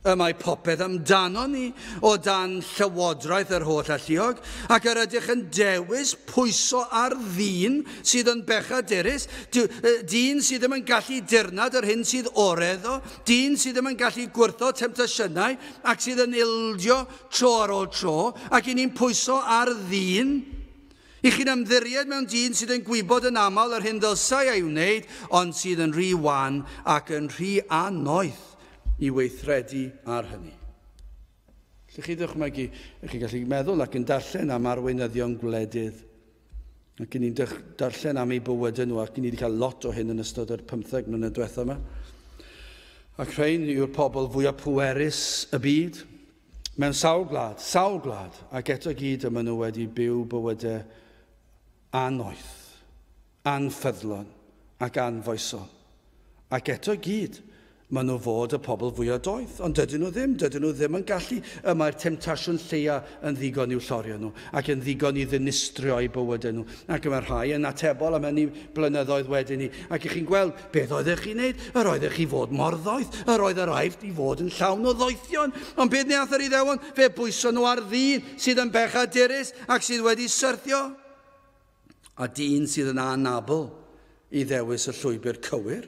Mae popeth amdano ni o dan llywodraeth yr holl alluog ac yr ydych yn dewis pwyso ar ddyn sydd yn bechadurus, dyn sydd ddim yn gallu dirnad yr hyn sydd oreddo, dyn sydd ddim yn gallu gwrtho temptasiynau ac sydd yn ildio tro ar ôl tro ac i ni'n pwyso ar ddyn. I chi'n ymddiried mewn dyn sydd yn gwybod yn aml yr hyn ddylsai ei wneud ond sydd yn rhy wan ac yn rhy anoeth i weithredu ar hynny. Lle chi ddychmygu, chi gallu meddwl ac yn darllen am arweinyddion gwledydd, ac ni'n darllen am ei bywydau nhw, ac ni wedi cael lot o hyn yn ystod yr 15 mlynedd diwethaf yma. Ac rhain yw'r pobl fwyaf pwerus y byd, mewn sawl gwlad, ac eto gyd yma nhw wedi byw bywydau anoeth, anffyddlon ac anfoesol. Ac eto gyd, maen nhw fod y pobl fwyaf doeth, ond dydyn nhw ddim yn gallu. Mae'r temtasiwn lleia yn ddigon i'w llorio nhw, ac yn ddigon i ddinistrio eu bywydau nhw. Ac mae'r rhai yn atebol am hynny blynyddoedd wedyn ni. Ac chi'n gweld beth oeddech chi'n neud? Yr oeddech chi fod mor ddoeth, yr oedd yr rhaid i fod yn llawn o ddoethion. Ond beth wnaeth yr Iddewon? Fe bwyso nhw ar ddyn sydd yn bechadurus ac sydd wedi syrthio. A dyn sydd yn anabl i ddewis y llwybr cywir,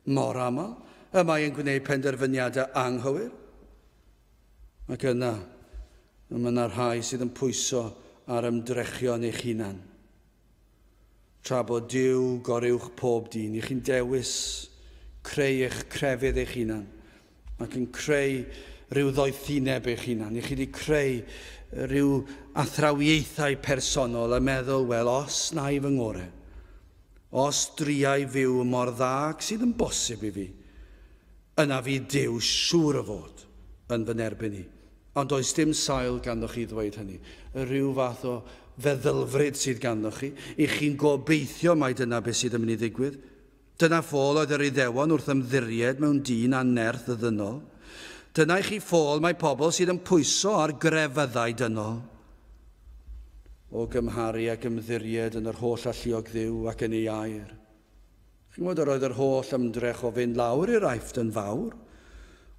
mor aml. Mae yn gwneud penderfyniadau anghywir. Ac yna, mae'r rhai sydd yn pwyso ar ymdrechion eich hunan. Tra bod Duw goruwch pob dyn, i chi'n dewis creu eich crefydd eich hunan, ac yn creu rhyw ddoethineb eich hunan. I chi wedi creu rhyw athrawiaethau personol a meddwl, wel, os na i fy ngorau, os driau fyw mor dda ac sydd yn bosib i fi, yna fi Duw siŵr o fod yn fy nerbyn ni. Ond does dim sail ganddoch chi ddweud hynny. Rhyw fath o feddylfryd sydd ganddoch chi. I chi'n gobeithio mai dyna beth sydd yn mynd i ddigwydd. Dyna ffôl oedd yr Iddewon wrth ymddiried mewn dyn a nerth y ddynol. Dyna i chi ffôl mae pobl sydd yn pwyso ar grefyddau dynol. O gymharu ac ymddiried yn yr holl alluog Dduw ac yn ei air. Chi'n gwybod, yr oedd yr holl ymdrech o fynd lawr i'r Aifft yn fawr,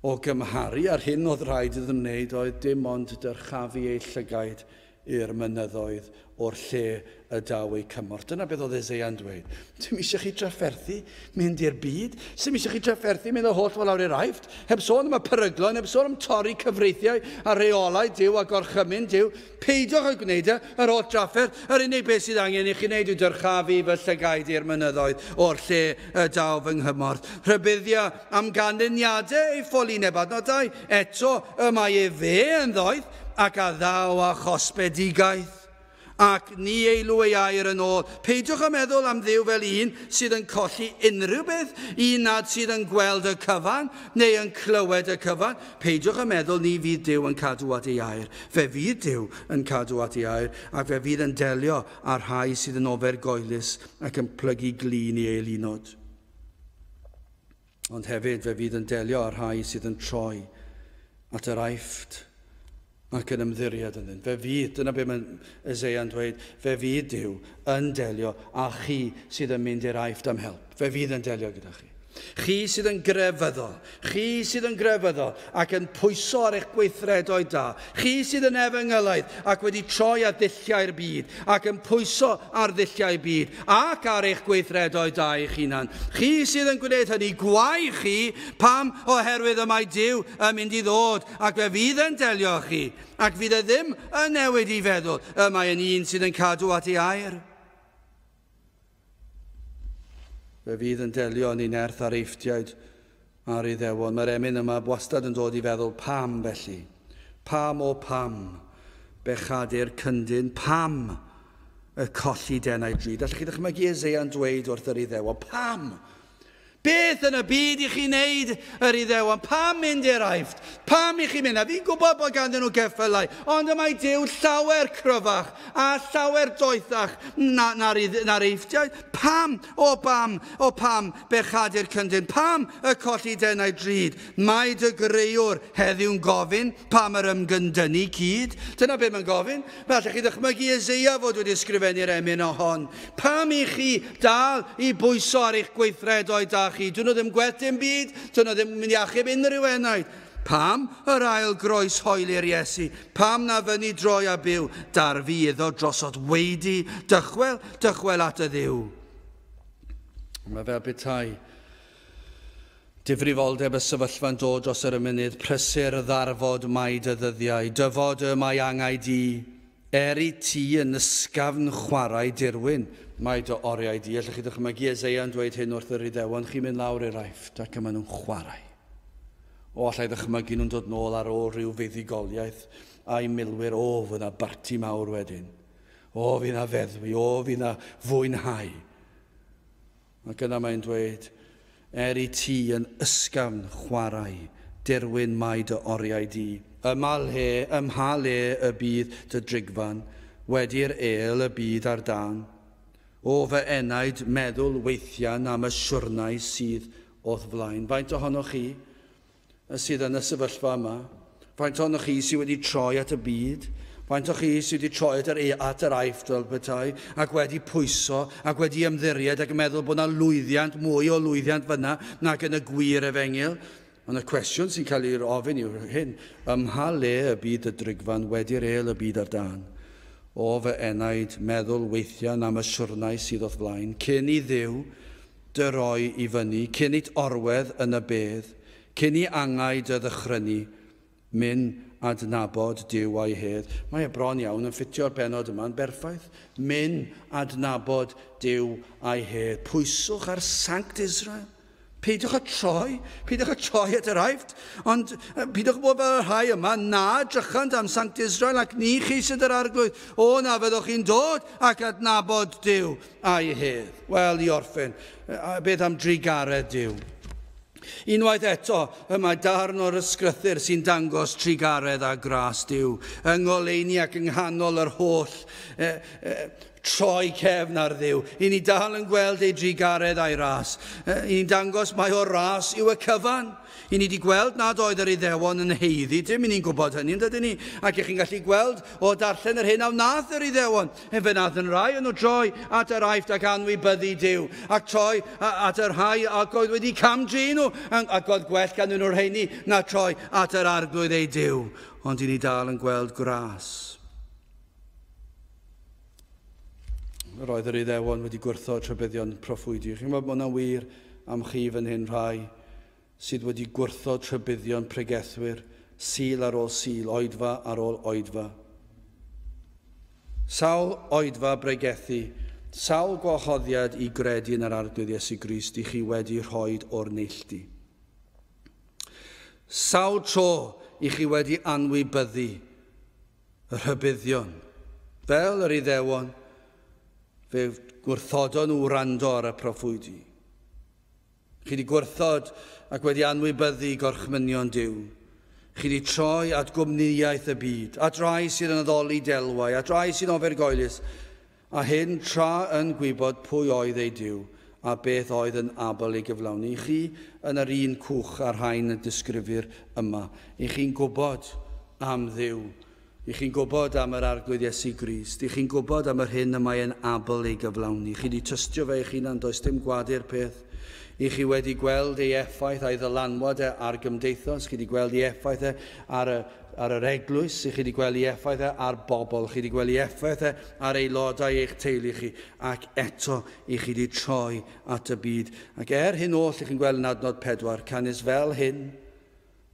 o gymharu ar hyn oedd rhaid iddyn wneud oedd dim ond dyrchafu ei llygaid i'r mynyddoedd o'r lle y daw ei cymorth. Dyna beth oedd Eseia'n dweud. Dim eisiau chi trafferthu mynd i'r byd. Dim eisiau chi trafferthu mynd o holl fel lawr i'r Aifft. Heb sôn am y peryglon, heb sôn am torri cyfreithiau a reolau Duw a gorchymyn Duw. Peidiwch o gwneud yr holl trafferth. Yr unig beth sydd angen i chi wneud yw dyrchafu fy llygaid i'r mynyddoedd o'r lle y daw fy nghymorth. Rhybuddio am ganlyniadau ei ffoli nebadnodau. Eto y mae e fe yn ddoeth ac a ddaw a chosbedigaeth ac ni eilw ei air yn ôl. Peidiwch â meddwl am Dduw fel un sydd yn colli unrhyw beth, un nad sydd yn gweld y cyfan neu yn clywed y cyfan. Peidiwch â meddwl ni fydd Duw yn cadw at ei air. Fe fydd Duw yn cadw at ei air, ac fe fydd yn delio â'r rhai sydd yn ofergoelus ac yn plygu glin i eilunod. Ond hefyd fe fydd yn delio â'r rhai sydd yn troi at yr aifft ac yn ymddiried yn ddyn. Fe fydd, dyna beth mae Eseia'n dweud, fe fydd Duw yn delio â chi sydd yn mynd i'r aifft am help. Fe fydd yn delio gyda chi. Chi sydd yn grefyddol ac yn pwyso ar eich gweithredoedd da. Chi sydd yn efengylaeth ac wedi troi at ddulliau'r byd ac yn pwyso ar ddulliau'r byd ac ar eich gweithredoedd da eich hunan. Chi sydd yn gwneud hynny gwau chi pam oherwydd y mae Duw yn mynd i ddod ac fe fydd yn delio chi ac fydd e ddim yn newid i feddwl y mae yn un sydd yn cadw at ei air. Fe fydd yn delio yn un nerth ar eiftiaid ar Iddewon. Mae'r emyn yma wastad yn dod i feddwl pam felly. Pam o pam, bechadur cyndyn, pam y colli denau drud. Allwch chi ddychmygu Eseia'n dweud wrth yr Iddewon, pam? Beth yn y byd i chi wneud yr Iddewon? Pam mynd i'r aifft? Pam i chi mynd? A fi'n gwybod bod ganddyn nhw geffylau, ond y mae Duw llawer cryfach a llawer doethach na'r eiftiaid. Pam o pam bechadur cyndyn? Pam y colli denau drud? Mae dy greuwr heddiw'n gofyn pam yr ymgyndynu cyd. Dyna beth mae'n gofyn. Felly chi ddychmygu Eseia fod wedi ysgrifennu'r emyn o hon. Pam i chi dal i bwyso ar eich gweithredoedd da chi? Dyn nhw ddim gwerth dim byd, dyn nhw ddim mynd i achub unrhyw enaid. Pam yr ail groes hoeli'r Iesu? Pam na fyny droi a byw? Dar fi iddo drosod weidi, dychwel at y Dduw. Mae fel petai difrifoldeb y sefyllfa'n dod dros yr ymunydd, prysur ddarfod mai dy ddyddiau, dyfod y mae angau di, i ti yn ysgafn chwarae dirwyn, mae dy oriau di. Allwch chi ddychmygu Eseia'n dweud hyn wrth yr Iddewon, chi'n mynd lawr i'r aifft ac yma nhw'n chwarae. O, allai ddychmygu nhw'n dod nôl ar ôl rhyw fuddugoliaeth a'i milwyr, o, fydd na barti mawr wedyn. O, fydd na feddwi, o, fydd na fwynhau. Ac yna mae'n dweud, i ti yn ysgafn chwarae, dirwyn mae dy oriau di. Ymhal e y bydd dy drigfan, wedi'r el y byd ar dan. O fy enaid meddwl weithiau am y siwrnau sydd o'th flaen. Faint ohonoch chi sydd yn y sefyllfa yma? Faint ohonoch chi sydd wedi troi at y byd? Faint o'ch chi sydd wedi troi at yr aifft fel petai ac wedi pwyso ac wedi ymddiried ac yn meddwl bod yna lwyddiant, mwy o lwyddiant fyna nac yn y gwir efengyl? Ond y cwestiwn sy'n cael ei ofyn yw hyn, ymhal y byd y drigfan wedi'r el y byd ar dan. O fy enaid meddwl weithiau am y siwrnau sydd o'th flaen, cyn i Dduw dy roi i fyny, cyn i'd orwedd yn y bedd, cyn i angau dy ddychrynu, mynd adnabod Duw a'i hedd. Mae e bron iawn yn ffitio'r benod yma'n berffaith. Mynd adnabod Duw a'i hedd. Pwyswch ar Sanct Israel. Peidiwch a troi at yr aifft, ond peidiwch bod fel yr rhai yma na drychant am Sanct Israel ac ni chi sydd yr arglwydd. O na fyddwch chi'n dod ac adnabod Duw a'i hedd. Wel, i orffen, beth am drigaredd Duw? Unwaith eto, mae darn o'r ysgrythyr sy'n dangos trigaredd a gras Duw, yng ngoleuni ac yng nghanol yr holl troi cefn ar Dduw. I ni dal yn gweld ei drigaredd a'i ras. I ni'n dangos mai o'r ras yw y cyfan. I ni wedi gweld nad oedd yr Iddewon yn heiddi. Dim i ni'n gwybod hynny, dydyn ni. Ac ych chi'n gallu gweld o darllen yr hyn am nath yr Iddewon. Fe nath yn rai yn o troi at yr aifft ac anwybyddu Duw. Ac troi at yr rhai ac oedd wedi camdrin nhw. Ac oedd gwell gan nhw'r heini na troi at yr arglwydd ei Duw. Ond i ni dal yn gweld gras. Roedd yr Iddewon wedi gwrthod rhybuddion proffwydi. Chi'n meddwl bod yna wir am chi fan hyn rhai sydd wedi gwrthod rhybuddion pregethwyr, sil ar ôl sil, oedfa ar ôl oedfa. Sawl oedfa bregethu, sawl gwahoddiad i gredu yn yr arglwydd Iesu Grist i chi wedi rhoi o'r neilltu. Sawl tro i chi wedi anwybyddu y rhybuddion Fel yr Iddewon, fe gwrthodon nhw wrando ar y proffwydi. Chi wedi gwrthod ac wedi anwybyddu gorchmynion Duw. Chi wedi troi at gwmnïaeth y byd, at rai sydd yn addoli delwau, at rai sy'n ofergoelus, a hyn tra yn gwybod pwy oedd ei Duw a beth oedd yn abel ei gyflawni. Chi yn yr un cwch a'r rhain y disgrifir yma. I chi'n gwybod am Dduw. I chi'n gwybod am yr arglwydd Iesu Grist. I chi'n gwybod am yr hyn y mae yn abel ei gyflawni. Chi wedi tystio fe eich hunan, does dim gwadu'r peth. I chi wedi gweld ei effaith a'i ddylanwad ar gymdeithas. Chi wedi gweld ei effaith ar yr eglwys. I chi wedi gweld ei effaith ar bobl. Chi wedi gweld ei effaith ar aelodau eich teulu chi. Ac eto i chi wedi troi at y byd. Ac hyn oll i chi'n gweld yn adnod 4, canis fel hyn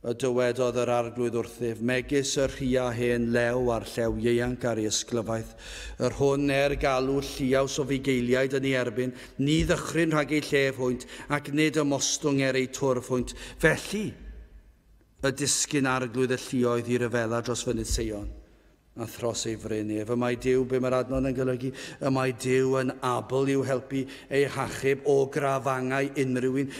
y dywedodd yr arglwydd wrthyf, megis yr rhia hen lew a'r llew ieuanc ar ei ysglyfaeth, yr hwn galw lliaws o fugeiliaid yn ei erbyn, ni ddychryn rhag ei llefhwynt, ac nid ymostwng ei twrfhwynt. Felly, y disgyn arglwydd y lluoedd i ryfela dros fynydd Seion, a thros ei frenef. Y mae Duw, be mae'r adnod yn golygu, y mae Duw yn abl i'w helpu ei hachub o grafangau unrhyw un.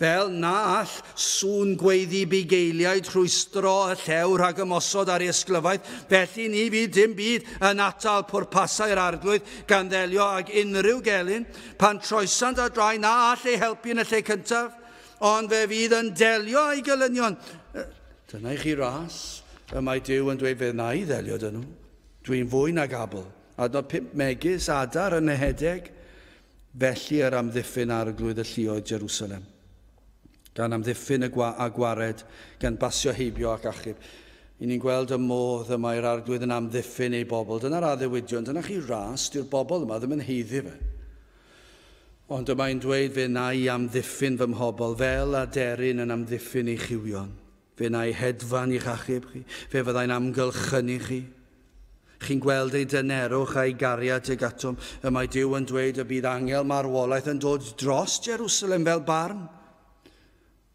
Fel na all sŵn gweiddi bugeiliaid rhwystro y llew rhag ymosod ar ei ysglyfaeth, felly ni fydd dim byd yn atal pwrpasau'r arglwydd gan ddelio ag unrhyw gelyn, pan troesant a drai na all ei helpu yn y lle cyntaf, ond fe fydd yn delio â'i gelynion. Dyna i chi ras. Y mae Duw yn dweud fe na i ddelio dyn nhw. Dwi'n fwy nag abl. Adnod 5 megis adar yn ehedeg. Felly yr amddiffyn arglwydd y lluoedd Jerusalem. Gan amddiffyn a gwared, gan basio heibio ac achub. I ni'n gweld y modd y mae'r arglwydd yn amddiffyn ei bobl. Dyna'r addewidion. Dyna chi ras, dyw'r bobl yma ddim yn heiddi fe. Ond y mae'n dweud fe na i amddiffyn fy mhobl, fel aderyn yn amddiffyn ei chiwion. Fe na i hedfan i'ch achub chi. Fe fyddai'n amgylchynu chi. Chi'n gweld ei dynerwch a'i gariad ag atom. Y mae Duw yn dweud y bydd angel marwolaeth yn dod dros Jerusalem fel barn.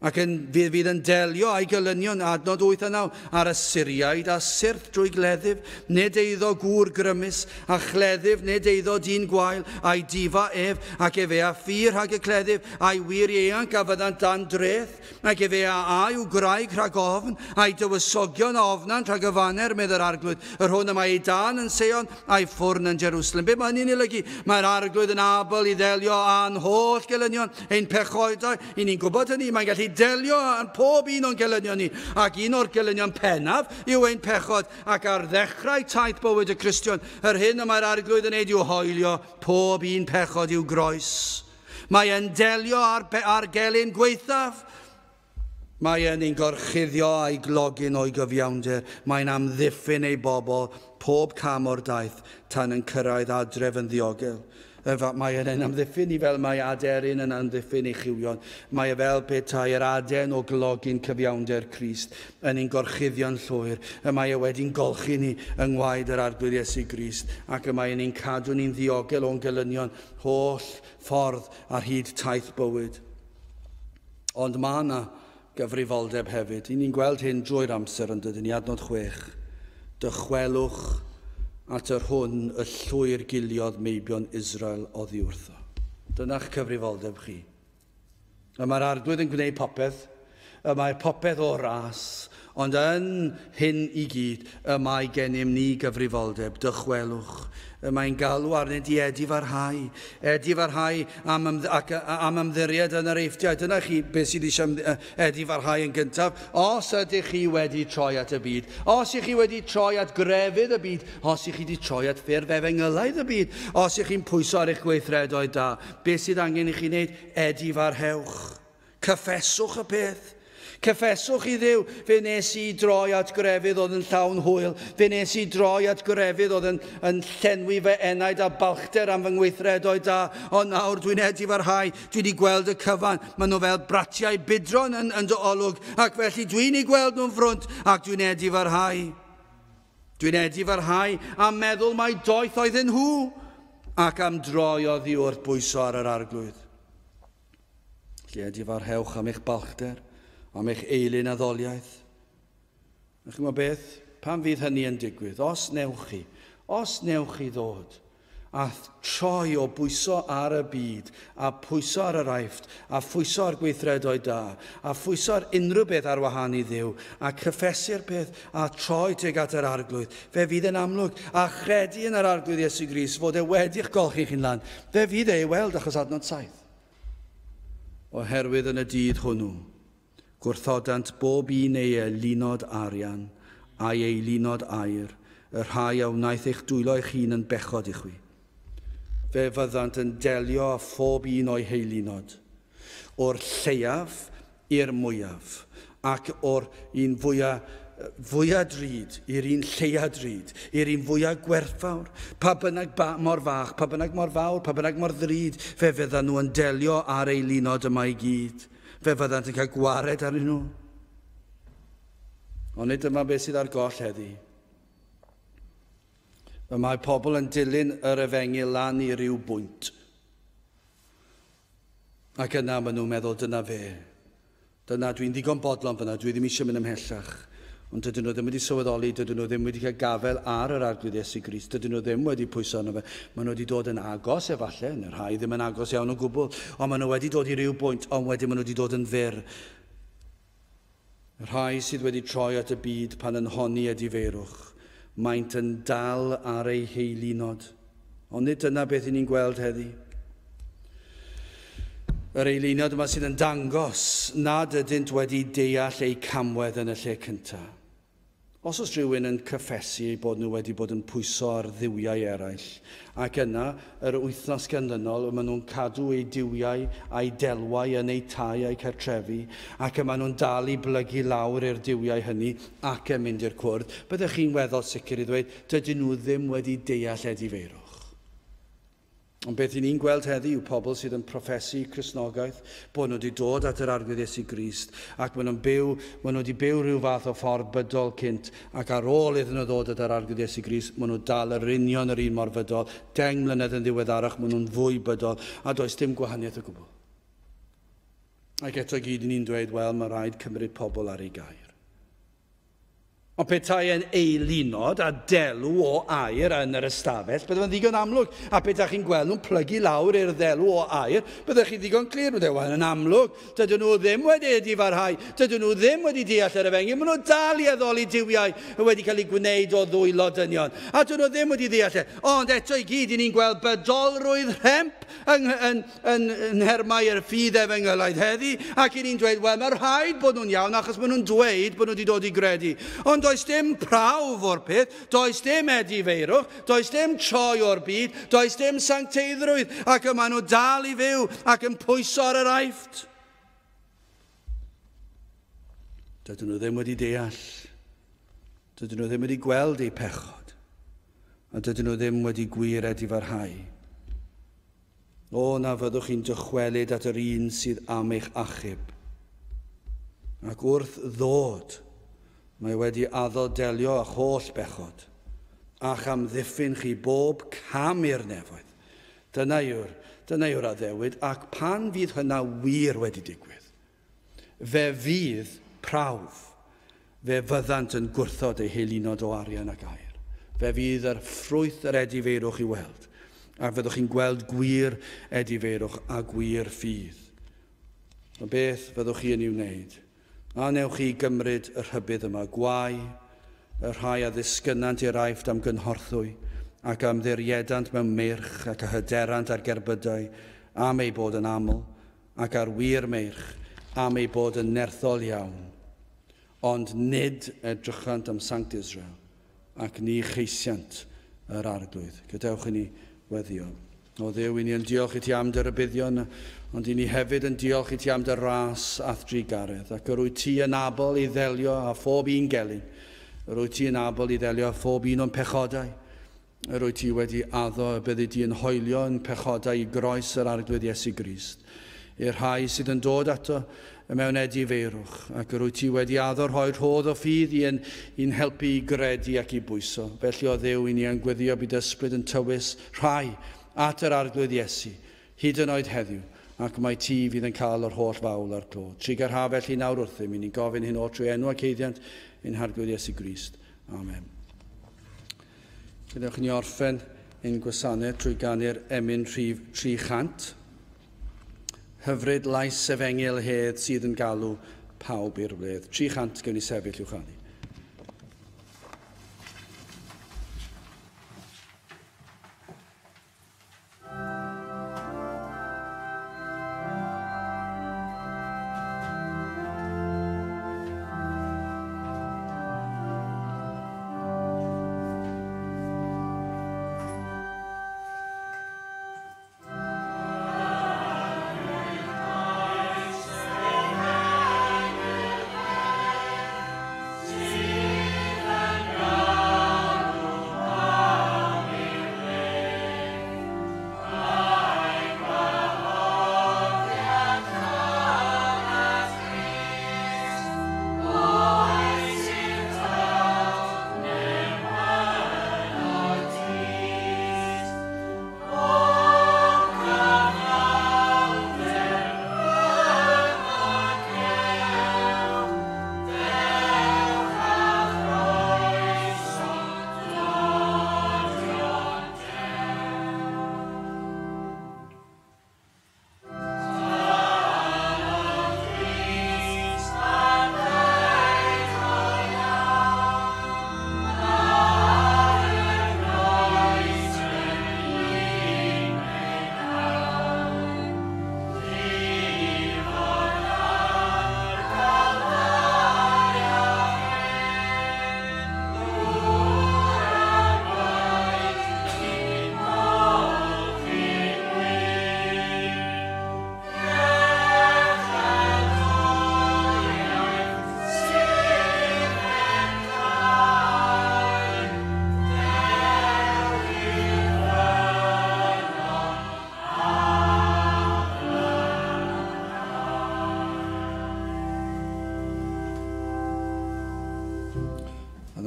Ac fydd yn delio â'i gelynion, adnod 8 a 9, ar y Syriaid a syrth drwy gleddyf, nid eiddo gŵr grymus, a chleddyf nid eiddo dyn gwael, a'i difa ef, ac efe a ffyr rhag y cleddyf, a'i wir ieuanc a fyddant dan dreth, ac efe a yw graig rhag ofn, a'i dywysogion ofnan rhag y faner, medd yr arglwydd, yr hwn yma ei dan yn Seion, a'i ffwrn yn Jerusalem. Be mae hynny'n olygu? Mae'r arglwydd yn abl i ddelio a'n holl gelynion, ein pechoedau, i ni'n gwybod hynny, mae'n gallu delio yn pob un o'n gelynion ni, ac un o'r gelynion pennaf yw ein pechod, ac ar ddechrau taith bywyd y Cristion, yr hyn y mae'r arglwydd yn ei yw hoelio, pob un pechod yw groes. Mae e'n delio ar gelyn gweithaf, mae e'n ein gorchuddio a'i glogin o'i gyfiawnder, mae'n amddiffyn ei bobl, pob cam o'r daith, tan yn cyrraedd adref yn ddiogel. Mae e'n amddiffyn i fel mae aderyn yn amddiffyn ei chiwion. Mae fel petai'r aden o glogin cyfiawnder Crist yn ein gorchuddio'n llwyr. Mae wedi'n golchi ni yng ngwaed yr arglwydd Iesu Grist, ac mae e'n cadw ni'n ddiogel o'n gelynion holl ffordd ar hyd taith bywyd. Ond mae yna gyfrifoldeb hefyd. I ni'n gweld hyn drwy'r amser yn dydyn ni, adnod 6. Dychwelwch at yr hwn y llwyr giliodd meibion Israel oddi wrtho. Dyna'ch cyfrifoldeb chi. Y mae'r arglwydd yn gwneud popeth, y mae popeth o ras, ond yn hyn i gyd, y mae gennym ni gyfrifoldeb, dychwelwch. Y mae'n galw arnynt i edifarhau am ymddiried yn yr eifftiau. Dyna chi beth sydd eisiau edifarhau yn gyntaf. Os ydych chi wedi troi at y byd, os ych chi wedi troi at grefydd y byd, os ych chi wedi troi at ffurf efengylaidd y byd, os ych chi'n pwyso ar eich gweithredoedd da, beth sydd angen i chi wneud? Edifarhewch. Cyffeswch y peth. Cyffeswch i Dduw, fe nes i droi at grefydd oedd yn llawn hwyl, fe nes i droi at grefydd oedd yn llenwi fe enaid a balchder am fy ngweithredoedd da, ond nawr dwi'n edifarhau, dwi wedi gweld y cyfan, maen nhw fel bratiau bydron yn dy olwg, ac felly dwi'n ei gweld nhw'n ffrwnt, ac dwi'n edifarhau. Dwi'n edifarhau am meddwl mai doeth oedd yn nhw, ac am droi oddi wrth bwyso ar yr arglwydd. Felly edifarhewch am eich balchder, am eich eilyn addoliaeth. Ych chi'n gwybod beth? Pan fydd hynny yn digwydd? Os newch chi, Os newch chi ddod a troi o bwyso ar y byd, a pwyso ar yr aifft, a phwyso ar gweithredoedd da, a phwyso ar unrhyw beth ar wahân i Dduw, a cyffesu'r peth, a troi tuag at yr arglwydd, fe fydd yn amlwg, a chredu yn yr arglwydd Iesu Grist, fod e wedi'ch golchi chi'n lan, fe fydd ei weld achos adnod 7. Oherwydd yn y dydd hwnnw, gwrthodant bob un ei lunod arian, a'i ei lunod aur, y rhai a wnaeth eich dwylo eich hun yn bechod i chwi. Fe fyddant yn delio â phob un o'i heilunod, o'r lleiaf i'r mwyaf, ac o'r un fwyaf drud i'r un lleiaf drud, i'r un fwyaf gwerthfawr, pa bynnag mor fach, pa bynnag mor fawr, pa bynnag mor ddrud, fe fyddan nhw yn delio ar ei lunod yma i gyd. Fe fyddant yn cael gwared arnyn nhw. Ond nid yma beth sydd ar goll heddi. Mae pobl yn dilyn yr efengyl lan i ryw bwynt. Ac yna maen nhw'n meddwl, dyna fe. Dyna, dwi'n ddigon bodlon fyna, dwi ddim eisiau mynd ymhellach. Ond dydyn nhw ddim wedi sylweddoli, dydyn nhw ddim wedi cael gafel ar yr arglwydd Iesu Grist, dydyn nhw ddim wedi pwyso arno fe. Maen nhw wedi dod yn agos efallai, neu'r rhai ddim yn agos iawn o gwbl, ond maen nhw wedi dod i ryw bwynt, ond wedyn maen nhw wedi dod yn fyr. Y rhai sydd wedi troi at y byd pan yn honni a diferwch, maent yn dal ar ei heilunod. Ond nid dyna beth ni'n gweld heddi. Yr eilunod yma sydd yn dangos nad ydynt wedi deall ei camwedd yn y lle cyntaf. Os oes rhywun yn cyffesu bod nhw wedi bod yn pwyso ar dduwiau eraill, ac yna, yr wythnos ganlynol, maen nhw'n cadw ei diwiau a'i delwau yn ei tai a'i cartrefi, ac maen nhw'n dal i blygu lawr i'r diwiau hynny ac yn mynd i'r cwrdd, byddech chi'n weddol sicr i ddweud, dydyn nhw ddim wedi deall edifeirwch. Ond beth ni'n gweld heddi yw pobl sydd yn proffesu Cristnogaeth, bod nhw wedi dod at yr arglwydd Iesu Grist, ac maen nhw wedi byw rhyw fath o ffordd bydol cynt, ac ar ôl iddyn nhw ddod at yr arglwydd Iesu Grist, maen nhw dal yr union yr un mor fydol, 10 mlynedd yn ddiweddarach, maen nhw'n fwy bydol, a does dim gwahaniaeth o gwbl. Ac eto gyd ni'n dweud, wel, mae rhaid cymryd pobl ar ei gair. Ond petai yn eilunod a delw o air yn yr ystafell, byddai yn ddigon amlwg. A petai chi'n gweld nhw'n plygu lawr i'r ddelw o air, byddai chi ddigon clir. Byddai yn amlwg. Dydyn nhw ddim wedi edifarhau. Dydyn nhw ddim wedi deall yr efengyl. Maen nhw dal i addoli diwiau wedi cael ei gwneud o ddwylo dynion. A dydyn nhw ddim wedi deall. Ond eto i gyd ni'n gweld bydolrwydd rhemp yn hermau'r ffydd efengylaidd heddi. Ac ni'n dweud, wel, mae'r rhaid bod nhw'n iawn achos maen nhw'n dweud bod nhw wedi dod i gredu. Ond does dim prawf o'r peth, does dim edifeirwch, does dim troi o'r byd, does dim sancteiddrwydd, ac yma nhw dal i fyw ac yn pwyso ar yr aifft. Dydyn nhw ddim wedi deall, dydyn nhw ddim wedi gweld eu pechod, a dydyn nhw ddim wedi gwir edifarhau. O na fyddwch chi'n dychwelyd at yr un sydd am eich achub, ac wrth ddod, mae wedi addo delio â holl bechod, a'ch amddiffyn chi bob cam i'r nefoedd. Dyna yw'r addewid, ac pan fydd hynna wir wedi digwydd, fe fydd prawf, fe fyddant yn gwrthod ei heilunod o arian ac air. Fe fydd yr ffrwyth yr edifeirwch i weld, a fyddwch chi'n gweld gwir edifeirwch a gwir ffydd. O beth fyddwch chi yn i'w wneud? A newch chi gymryd y rhybydd yma, gwau, y rhai a ddisgynnant i'r aifft am gynhorthwy, ac am ddiriedant mewn meirch ac a hyderant ar gerbydau, am ei bod yn aml, ac ar wir meirch, am ei bod yn nerthol iawn, ond nid edrychant am Sanct Israel, ac ni cheisiant yr arglwydd. Gadewch i ni weddio. O Dduw, i ni yn diolch i ti am dy rybuddion, ond i ni hefyd yn diolch i ti am dy ras ath Garedd, ac yr wyt ti yn abol i ddelio a phob un gelyn. Yr wyt ti yn abol i ddelio a phob un o'n pechodau. Yr wyt ti wedi addo y byddi ti yn hoelio yn pechodau i groes yr arglwydd Iesu Grist. I'r rhai sydd yn dod ato mewn edifeirwch, ac yr wyt ti wedi addo rhoi rhodd o ffydd i'n helpu i gredu ac i bwyso. Felly o Dduw, i ni yn gweddio bydd ysbryd yn tywys rhai at yr arglwydd Iesu, hyd yn oed heddiw, ac mae ti fydd yn cael yr holl fawl a'r clod. Trigar hafell i nawr wrthym, i ni'n gofyn hyn o trwy enw ac eiddiant i'n harglwydd Iesu Grist. Amen. Gadewch ni orffen ein gwasanaeth trwy ganu'r emyn rhif 300. Hyfryd lais efengil hedd sydd yn galw pawb i'r wledd. 300 gewn ni sefyll i'w chanu.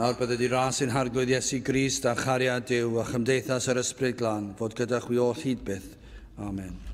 Nawr bydd ydi ras yn harglwydd Iesu Grist a chariad Duw a chymdeithas yr Ysbryd Glân fod gyda chwi o hyd byth. Amen.